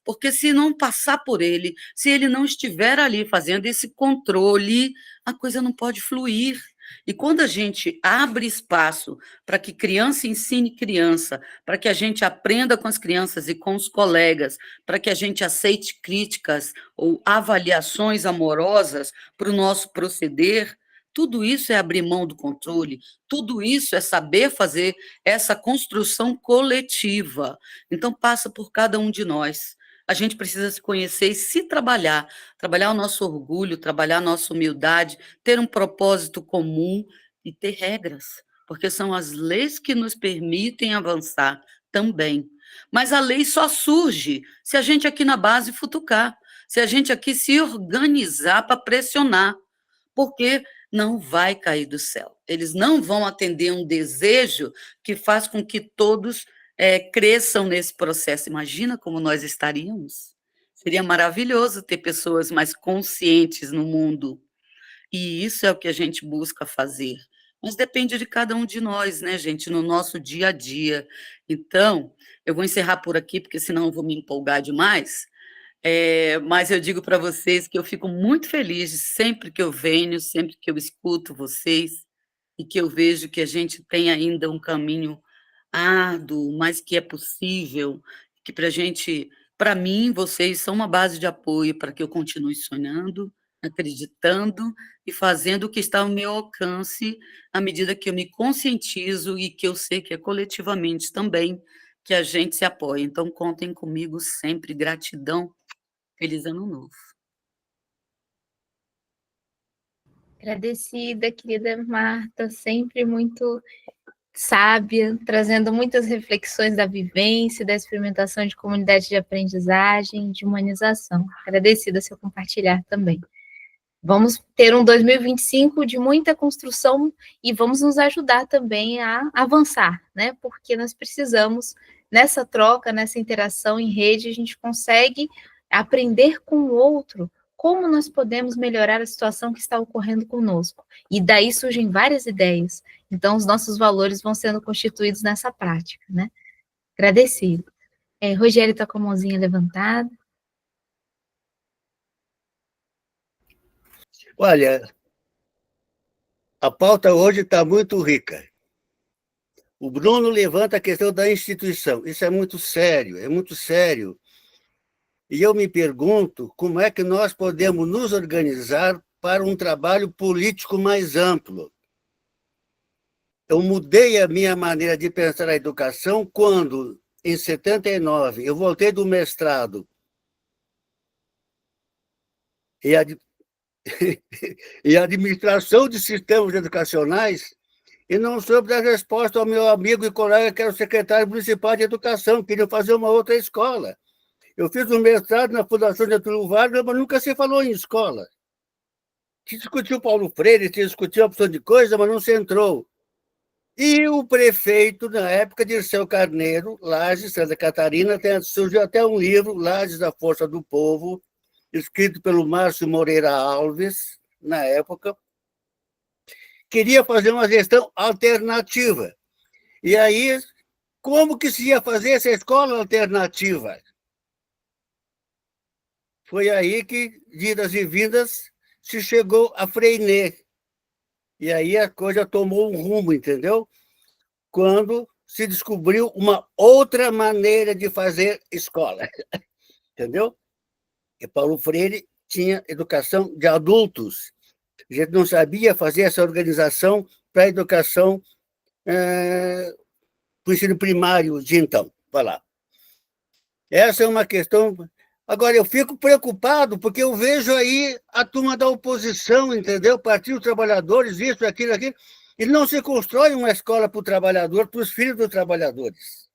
porque se não passar por ele, se ele não estiver ali fazendo esse controle, a coisa não pode fluir. E quando a gente abre espaço para que criança ensine criança, para que a gente aprenda com as crianças e com os colegas, para que a gente aceite críticas ou avaliações amorosas para o nosso proceder, tudo isso é abrir mão do controle, tudo isso é saber fazer essa construção coletiva. Então, passa por cada um de nós. A gente precisa se conhecer e se trabalhar, trabalhar o nosso orgulho, trabalhar a nossa humildade, ter um propósito comum e ter regras, porque são as leis que nos permitem avançar também. Mas a lei só surge se a gente aqui na base futucar, se a gente aqui se organizar para pressionar, porque não vai cair do céu. Eles não vão atender um desejo que faz com que todos cresçam nesse processo. Imagina como nós estaríamos. Seria maravilhoso ter pessoas mais conscientes no mundo. E isso é o que a gente busca fazer. Mas depende de cada um de nós, né, gente, no nosso dia a dia. Então, eu vou encerrar por aqui, porque senão eu vou me empolgar demais. Mas eu digo para vocês que eu fico muito feliz sempre que eu venho, sempre que eu escuto vocês, e que eu vejo que a gente tem ainda um caminho árduo, mas que é possível, que para mim, vocês são uma base de apoio para que eu continue sonhando, acreditando e fazendo o que está ao meu alcance, à medida que eu me conscientizo e que eu sei que é coletivamente também que a gente se apoia. Então, contem comigo sempre. Gratidão. Feliz Ano Novo. Agradecida, querida Marta, sempre muito sábia, trazendo muitas reflexões da vivência, da experimentação de comunidade de aprendizagem, de humanização. Agradecida seu compartilhar também. Vamos ter um 2025 de muita construção e vamos nos ajudar também a avançar, né? Porque nós precisamos, nessa troca, nessa interação em rede, a gente consegue aprender com o outro como nós podemos melhorar a situação que está ocorrendo conosco. E daí surgem várias ideias. Então, os nossos valores vão sendo constituídos nessa prática, né? Agradecido. Rogério está com a mãozinha levantada. Olha, a pauta hoje está muito rica. O Bruno levanta a questão da instituição. Isso é muito sério, é muito sério. E eu me pergunto como é que nós podemos nos organizar para um trabalho político mais amplo. Eu mudei a minha maneira de pensar a educação quando, em 79, eu voltei do mestrado e administração de sistemas educacionais, e não soube dar resposta ao meu amigo e colega, que era o secretário municipal de educação, que queria fazer uma outra escola. Eu fiz um mestrado na Fundação Getúlio Vargas, mas nunca se falou em escola. Se discutiu Paulo Freire, se discutiu uma opção de coisa, mas não se entrou. E o prefeito, na época, Dirceu Carneiro, Lages, Santa Catarina, surgiu até um livro, Lages, da Força do Povo, escrito pelo Márcio Moreira Alves, na época, queria fazer uma gestão alternativa. E aí, como que se ia fazer essa escola alternativa? Foi aí que, de idas e vindas, se chegou a Freinet. E aí a coisa tomou um rumo, entendeu? Quando se descobriu uma outra maneira de fazer escola, entendeu? E Paulo Freire tinha educação de adultos. A gente não sabia fazer essa organização para a educação para o ensino primário de então. Vai lá. Essa é uma questão. Agora, eu fico preocupado porque eu vejo aí a turma da oposição, entendeu? Partido dos Trabalhadores, isso, aquilo, e não se constrói uma escola para o trabalhador, para os filhos dos trabalhadores,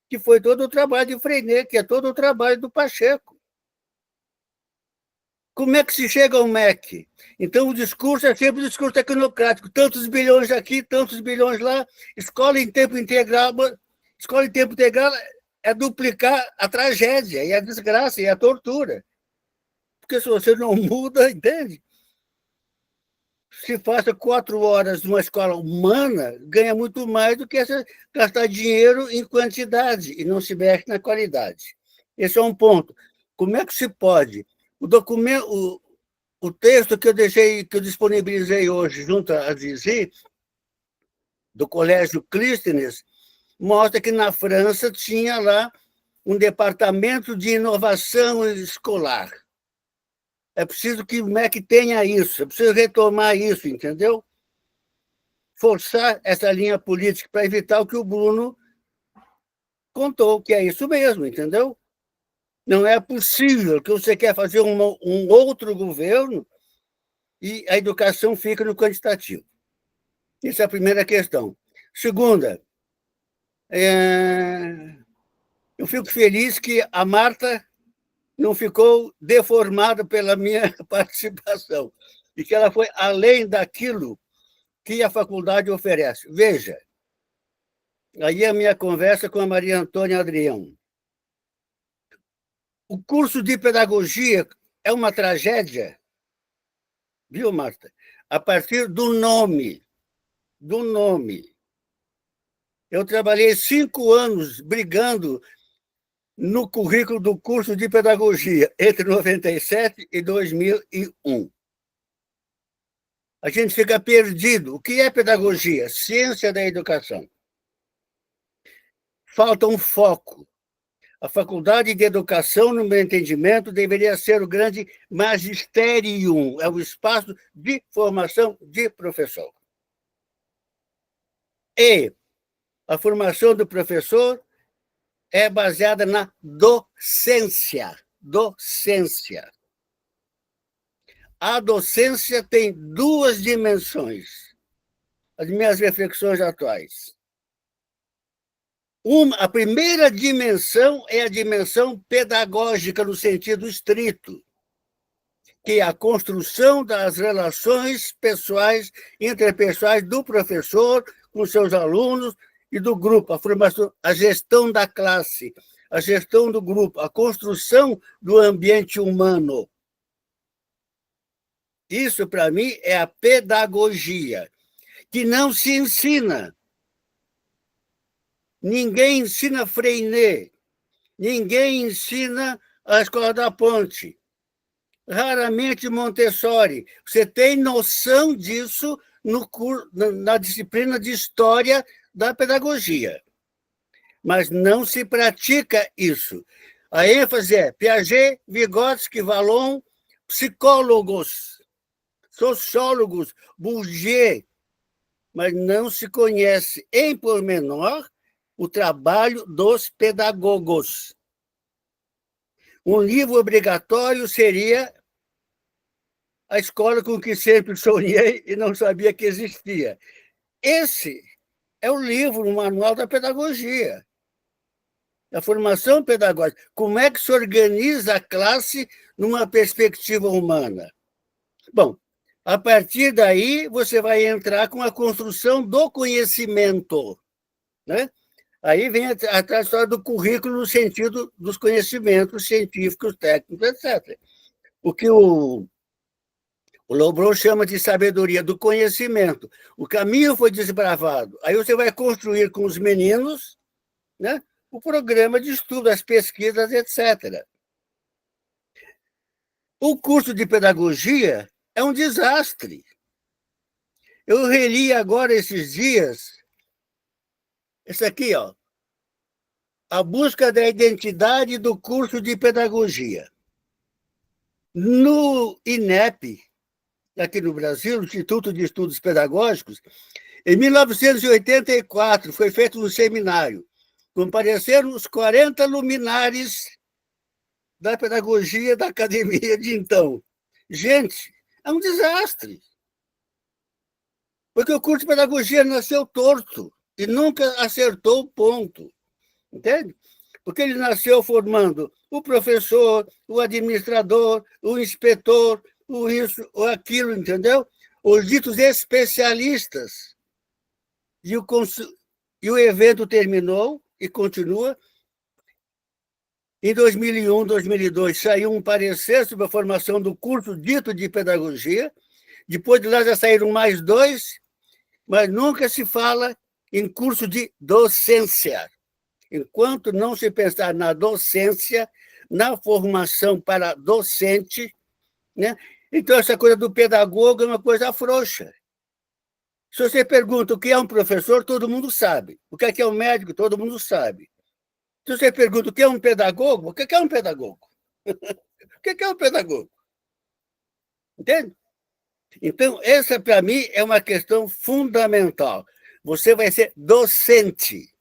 que foi todo o trabalho de Freinet, que é todo o trabalho do Pacheco. Como é que se chega ao MEC? Então, o discurso é sempre o discurso tecnocrático, tantos bilhões aqui, tantos bilhões lá, escola em tempo integral é duplicar a tragédia, e a desgraça, e a tortura. Porque se você não muda, entende? Se faça 4 horas numa escola humana, ganha muito mais do que gastar dinheiro em quantidade, e não se mexe na qualidade. Esse é um ponto. Como é que se pode? O documento, o texto que eu disponibilizei hoje junto à Zizi, do Colégio Clístenes, mostra que na França tinha lá um departamento de inovação escolar. É preciso que o MEC tenha isso, é preciso retomar isso, entendeu? Forçar essa linha política para evitar o que o Bruno contou, que é isso mesmo, entendeu? Não é possível que você quer fazer um outro governo e a educação fica no quantitativo. Essa é a primeira questão. Segunda, eu fico feliz que a Marta não ficou deformada pela minha participação e que ela foi além daquilo que a faculdade oferece. Veja, aí a minha conversa com a Maria Antônia Adrião. O curso de pedagogia é uma tragédia, viu, Marta? A partir do nome. Do nome. Eu trabalhei 5 anos brigando no currículo do curso de pedagogia, entre 97 e 2001. A gente fica perdido. O que é pedagogia? Ciência da educação. Falta um foco. A Faculdade de Educação, no meu entendimento, deveria ser o grande magisterium, é o espaço de formação de professor. E a formação do professor é baseada na docência. Docência. A docência tem 2 dimensões, as minhas reflexões atuais. A primeira dimensão é a dimensão pedagógica, no sentido estrito, que é a construção das relações pessoais, interpessoais do professor com seus alunos e do grupo, a formação, a gestão da classe, a gestão do grupo, a construção do ambiente humano. Isso, para mim, é a pedagogia, que não se ensina. Ninguém ensina Freinet, ninguém ensina a Escola da Ponte, raramente Montessori. Você tem noção disso na disciplina de História da Pedagogia, mas não se pratica isso. A ênfase é Piaget, Vygotsky, Vallon, psicólogos, sociólogos, Bourdieu, mas não se conhece em pormenor o trabalho dos pedagogos. Um livro obrigatório seria A Escola com que Sempre Sonhei e Não Sabia que Existia. Esse é o livro, o manual da pedagogia, da formação pedagógica. Como é que se organiza a classe numa perspectiva humana? Bom, a partir daí, você vai entrar com a construção do conhecimento, né? Aí vem a história do currículo no sentido dos conhecimentos científicos, técnicos, etc. O que o Lobron chama de sabedoria do conhecimento. O caminho foi desbravado. Aí você vai construir com os meninos, né, o programa de estudo, as pesquisas, etc. O curso de pedagogia é um desastre. Eu reli agora esses dias, esse aqui, ó, A Busca da Identidade do Curso de Pedagogia. No INEP, aqui no Brasil, Instituto de Estudos Pedagógicos, em 1984, foi feito um seminário. Compareceram os 40 luminares da pedagogia da academia de então. Gente, é um desastre. Porque o curso de pedagogia nasceu torto e nunca acertou o ponto. Entende? Porque ele nasceu formando o professor, o administrador, o inspetor, o isso, ou aquilo, entendeu? Os ditos especialistas. E o evento terminou e continua. Em 2001, 2002, saiu um parecer sobre a formação do curso dito de pedagogia. Depois de lá já saíram mais 2, mas nunca se fala em curso de docência. Enquanto não se pensar na docência, na formação para docente, né? Então, essa coisa do pedagogo é uma coisa frouxa. Se você pergunta o que é um professor, todo mundo sabe. O que é um médico, todo mundo sabe. Se você pergunta o que é um pedagogo, o que é um pedagogo? O que é um pedagogo? Entende? Então, essa, para mim, é uma questão fundamental. Você vai ser docente.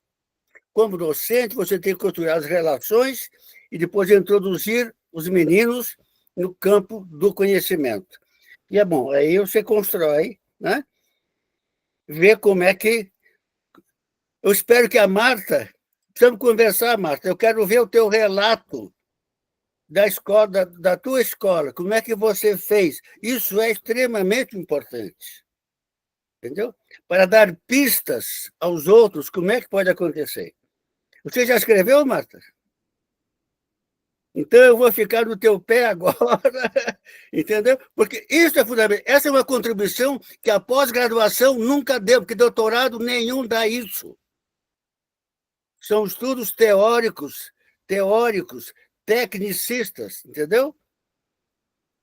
Como docente, você tem que construir as relações e depois introduzir os meninos no campo do conhecimento. E é bom, aí você constrói, né? Vê como é que... Eu espero que a Marta... Precisamos conversar, Marta. Eu quero ver o teu relato da escola, da tua escola. Como é que você fez? Isso é extremamente importante. Entendeu? Para dar pistas aos outros, como é que pode acontecer. Você já escreveu, Marta? Então, eu vou ficar no teu pé agora, entendeu? Porque isso é fundamental. Essa é uma contribuição que a pós-graduação nunca deu, porque doutorado nenhum dá isso. São estudos teóricos, tecnicistas, entendeu?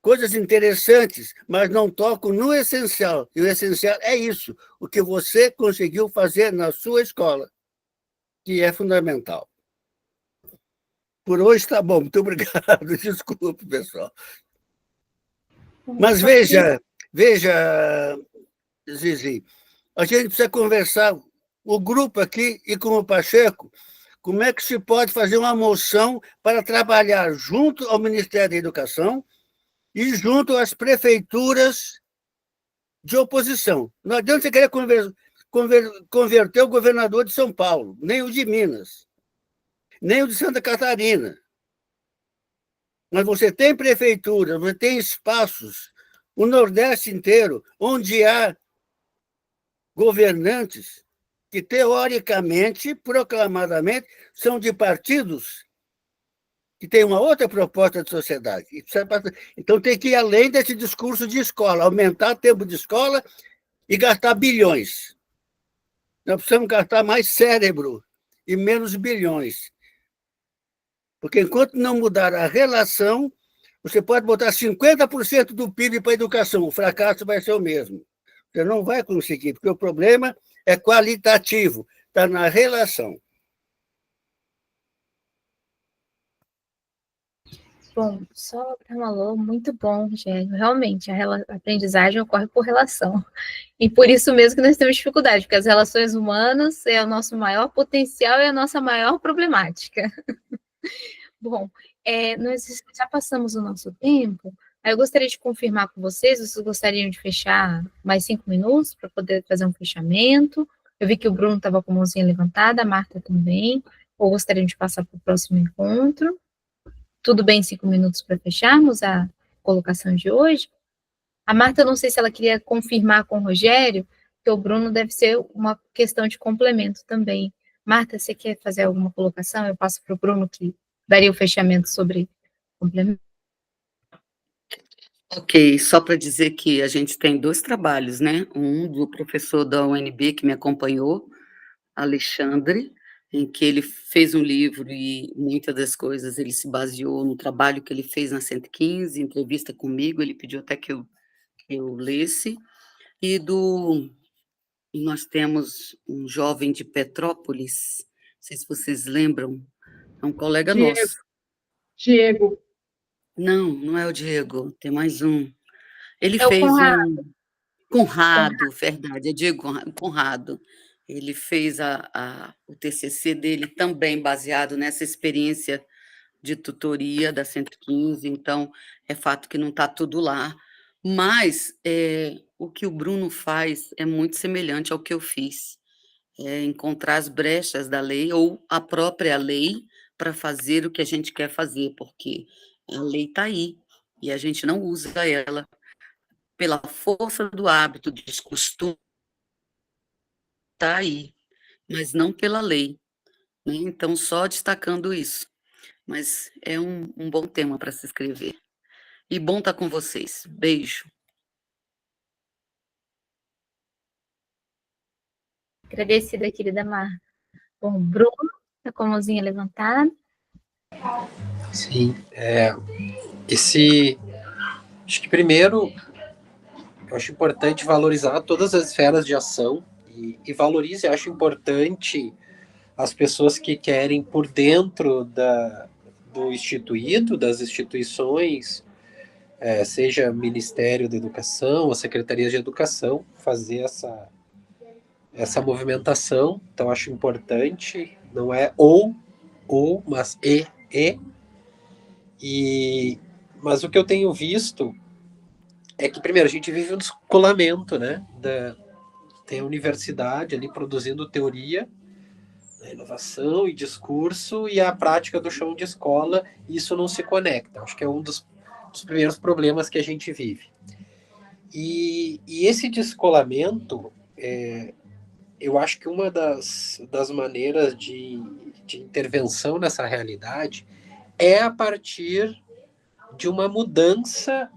Coisas interessantes, mas não tocam no essencial. E o essencial é isso, o que você conseguiu fazer na sua escola, que é fundamental. Por hoje está bom, muito obrigado. Desculpe, pessoal. Mas veja, Zizi, a gente precisa conversar, o grupo aqui e com o Pacheco, como é que se pode fazer uma moção para trabalhar junto ao Ministério da Educação e junto às prefeituras de oposição. Não adianta você querer converter o governador de São Paulo, nem o de Minas, nem o de Santa Catarina. Mas você tem prefeituras, você tem espaços, o Nordeste inteiro, onde há governantes que, teoricamente, proclamadamente, são de partidos que têm uma outra proposta de sociedade. Então, tem que ir além desse discurso de escola, aumentar o tempo de escola e gastar bilhões. Nós precisamos gastar mais cérebro e menos bilhões. Porque enquanto não mudar a relação, você pode botar 50% do PIB para a educação, o fracasso vai ser o mesmo. Você não vai conseguir, porque o problema é qualitativo, está na relação. Bom, só para uma alô, muito bom, Rogério. Realmente, a aprendizagem ocorre por relação. E por isso mesmo que nós temos dificuldade, porque as relações humanas é o nosso maior potencial e a nossa maior problemática. Bom, nós já passamos o nosso tempo. Aí eu gostaria de confirmar com vocês gostariam de fechar mais 5 minutos para poder fazer um fechamento? Eu vi que o Bruno estava com a mãozinha levantada, a Marta também. Ou gostariam de passar para o próximo encontro? Tudo bem, 5 minutos para fecharmos a colocação de hoje? A Marta, não sei se ela queria confirmar com o Rogério, que o Bruno deve ser uma questão de complemento também. Marta, você quer fazer alguma colocação? Eu passo para o Bruno, que daria o fechamento sobre complemento. Ok, só para dizer que a gente tem 2 trabalhos, né? Um do professor da UNB que me acompanhou, Alexandre, em que ele fez um livro e muitas das coisas ele se baseou no trabalho que ele fez na 115, entrevista comigo, ele pediu até que eu lesse, e nós temos um jovem de Petrópolis, não sei se vocês lembram, é um colega nosso. Diego. Não é o Diego, tem mais um. Ele É o fez Conrado. Conrado, verdade, é Diego Conrado. Ele fez o TCC dele também baseado nessa experiência de tutoria da 115, então é fato que não está tudo lá, mas o que o Bruno faz é muito semelhante ao que eu fiz, encontrar as brechas da lei ou a própria lei para fazer o que a gente quer fazer, porque a lei está aí e a gente não usa ela pela força do hábito, do costume, está aí, mas não pela lei, né? Então, só destacando isso. Mas é um bom tema para se escrever. E bom estar com vocês. Beijo. Agradecida, querida Marta. Bom, Bruno, está com a mãozinha levantada. Sim, acho que primeiro, eu acho importante valorizar todas as esferas de ação e valorize, acho importante as pessoas que querem por dentro do instituído, das instituições, seja Ministério da Educação, ou Secretaria de Educação, fazer essa movimentação. Então, acho importante, não é ou, mas mas o que eu tenho visto é que, primeiro, a gente vive um descolamento, né? Tem a universidade ali produzindo teoria, inovação e discurso, e a prática do chão de escola, isso não se conecta. Acho que é um dos primeiros problemas que a gente vive. E esse descolamento, eu acho que uma das maneiras de intervenção nessa realidade é a partir de uma mudança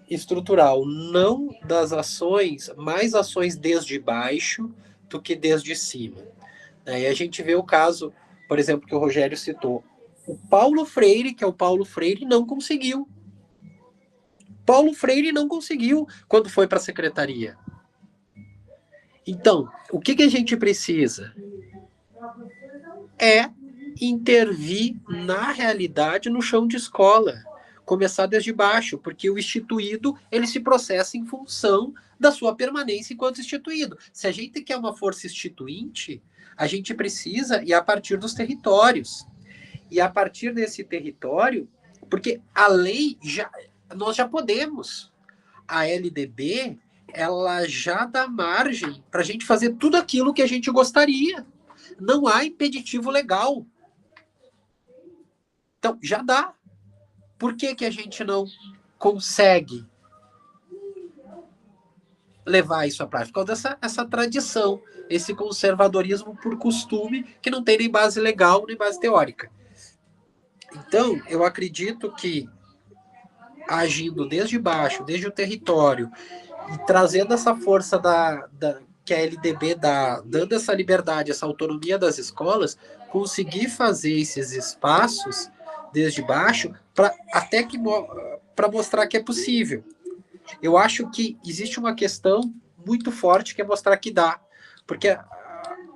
estrutural, não das ações, mais ações desde baixo do que desde cima. Aí a gente vê o caso, por exemplo, que o Rogério citou. O Paulo Freire, que é o Paulo Freire, não conseguiu. Paulo Freire não conseguiu quando foi para a secretaria. Então, o que a gente precisa? É intervir na realidade no chão de escola. Começar desde baixo, porque o instituído ele se processa em função da sua permanência enquanto instituído. Se a gente quer uma força instituinte, a gente precisa ir a partir dos territórios. E a partir desse território, porque a lei, nós já podemos. A LDB, ela já dá margem para a gente fazer tudo aquilo que a gente gostaria. Não há impeditivo legal. Então, já dá. Por que a gente não consegue levar isso à prática? Por causa dessa tradição, esse conservadorismo por costume, que não tem nem base legal, nem base teórica. Então, eu acredito que, agindo desde baixo, desde o território, e trazendo essa força que a LDB dá, dando essa liberdade, essa autonomia das escolas, conseguir fazer esses espaços desde baixo, para mostrar que é possível. Eu acho que existe uma questão muito forte que é mostrar que dá. Porque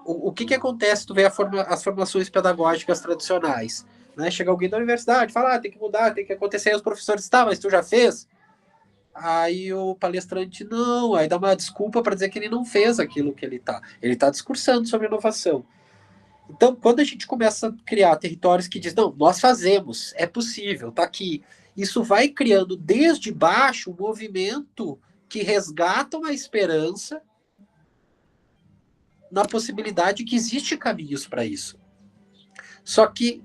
o que acontece? Tu vê as formações pedagógicas tradicionais. Né? Chega alguém da universidade, fala, tem que mudar, tem que acontecer. Aí os professores, mas tu já fez? Aí o palestrante, não. Aí dá uma desculpa para dizer que ele não fez aquilo que ele está. Ele está discursando sobre inovação. Então, quando a gente começa a criar territórios que dizem, não, nós fazemos, é possível, está aqui. Isso vai criando desde baixo um movimento que resgata uma esperança na possibilidade que existe caminhos para isso. Só que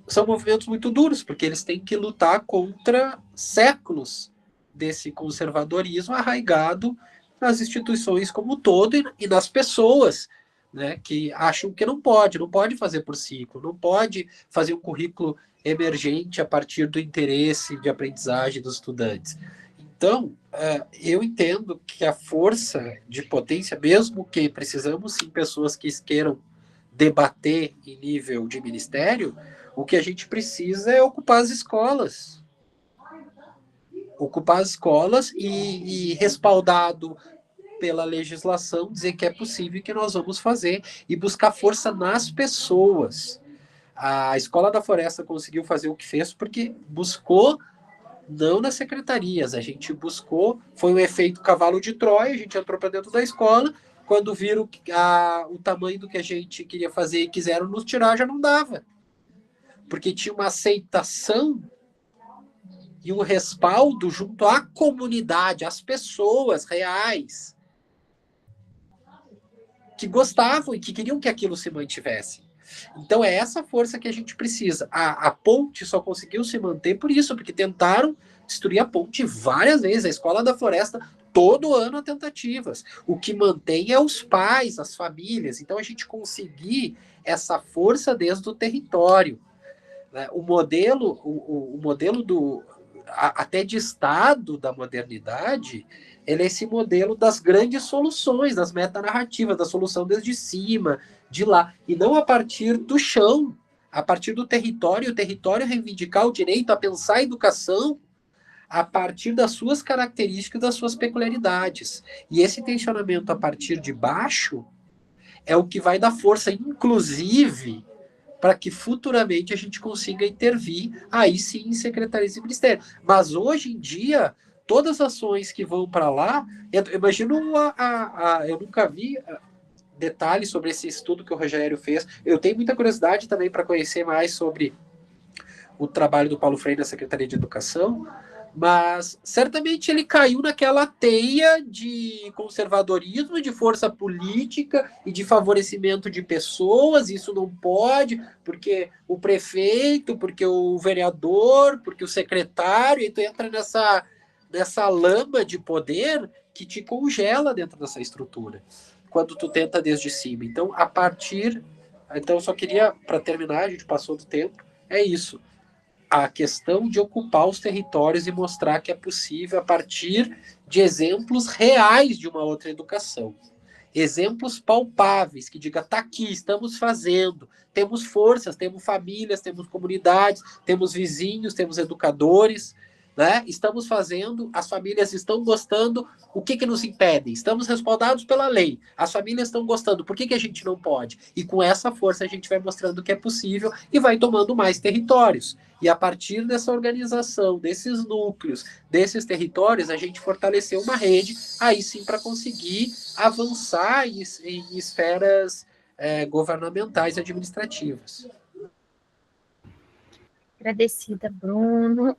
são movimentos muito duros, porque eles têm que lutar contra séculos desse conservadorismo arraigado nas instituições como um todo e nas pessoas, né, que acham que não pode fazer por ciclo, não pode fazer um currículo emergente a partir do interesse de aprendizagem dos estudantes. Então, eu entendo que a força de potência, mesmo que precisamos sim pessoas que queiram debater em nível de ministério, o que a gente precisa é ocupar as escolas. Ocupar as escolas e respaldado pela legislação, dizer que é possível, que nós vamos fazer e buscar força nas pessoas. A Escola da Floresta conseguiu fazer o que fez porque buscou, não nas secretarias, a gente buscou, foi um efeito cavalo de Troia, a gente entrou para dentro da escola, quando viram o tamanho do que a gente queria fazer e quiseram nos tirar, já não dava. Porque tinha uma aceitação e um respaldo junto à comunidade, às pessoas reais, que gostavam e que queriam que aquilo se mantivesse. Então é essa força que a gente precisa. A ponte só conseguiu se manter por isso, porque tentaram destruir a ponte várias vezes. A Escola da Floresta, todo ano há tentativas. O que mantém é os pais, as famílias. Então a gente conseguir essa força desde o território. Né? O modelo até de Estado da modernidade, ele é esse modelo das grandes soluções, das metanarrativas, da solução desde cima, de lá, e não a partir do chão, a partir do território, o território reivindicar o direito a pensar a educação a partir das suas características, das suas peculiaridades. E esse tensionamento a partir de baixo é o que vai dar força, inclusive, para que futuramente a gente consiga intervir, aí sim, em secretarias e ministérios. Mas hoje em dia, todas as ações que vão para lá, eu imagino eu nunca vi detalhes sobre esse estudo que o Rogério fez. Eu tenho muita curiosidade também para conhecer mais sobre o trabalho do Paulo Freire na Secretaria de Educação, mas certamente ele caiu naquela teia de conservadorismo, de força política e de favorecimento de pessoas. Isso não pode, porque o prefeito, porque o vereador, porque o secretário, e tu entra nessa lama de poder que te congela dentro dessa estrutura, quando tu tenta desde cima. Então, eu só queria, para terminar, a gente passou do tempo, é isso. A questão de ocupar os territórios e mostrar que é possível a partir de exemplos reais de uma outra educação. Exemplos palpáveis, que diga, tá aqui, estamos fazendo, temos forças, temos famílias, temos comunidades, temos vizinhos, temos educadores, né? Estamos fazendo, as famílias estão gostando, o que nos impede? Estamos respaldados pela lei, as famílias estão gostando, por que a gente não pode? E com essa força a gente vai mostrando que é possível e vai tomando mais territórios. E a partir dessa organização, desses núcleos, desses territórios, a gente fortaleceu uma rede, aí sim, para conseguir avançar em esferas governamentais e administrativas. Agradecida, Bruno.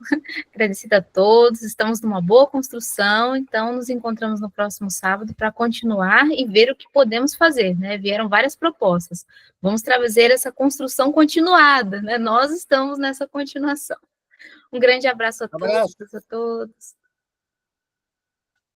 Agradecida a todos. Estamos numa boa construção, então nos encontramos no próximo sábado para continuar e ver o que podemos fazer, né? Vieram várias propostas. Vamos trazer essa construção continuada, né? Nós estamos nessa continuação. Um grande abraço a todos.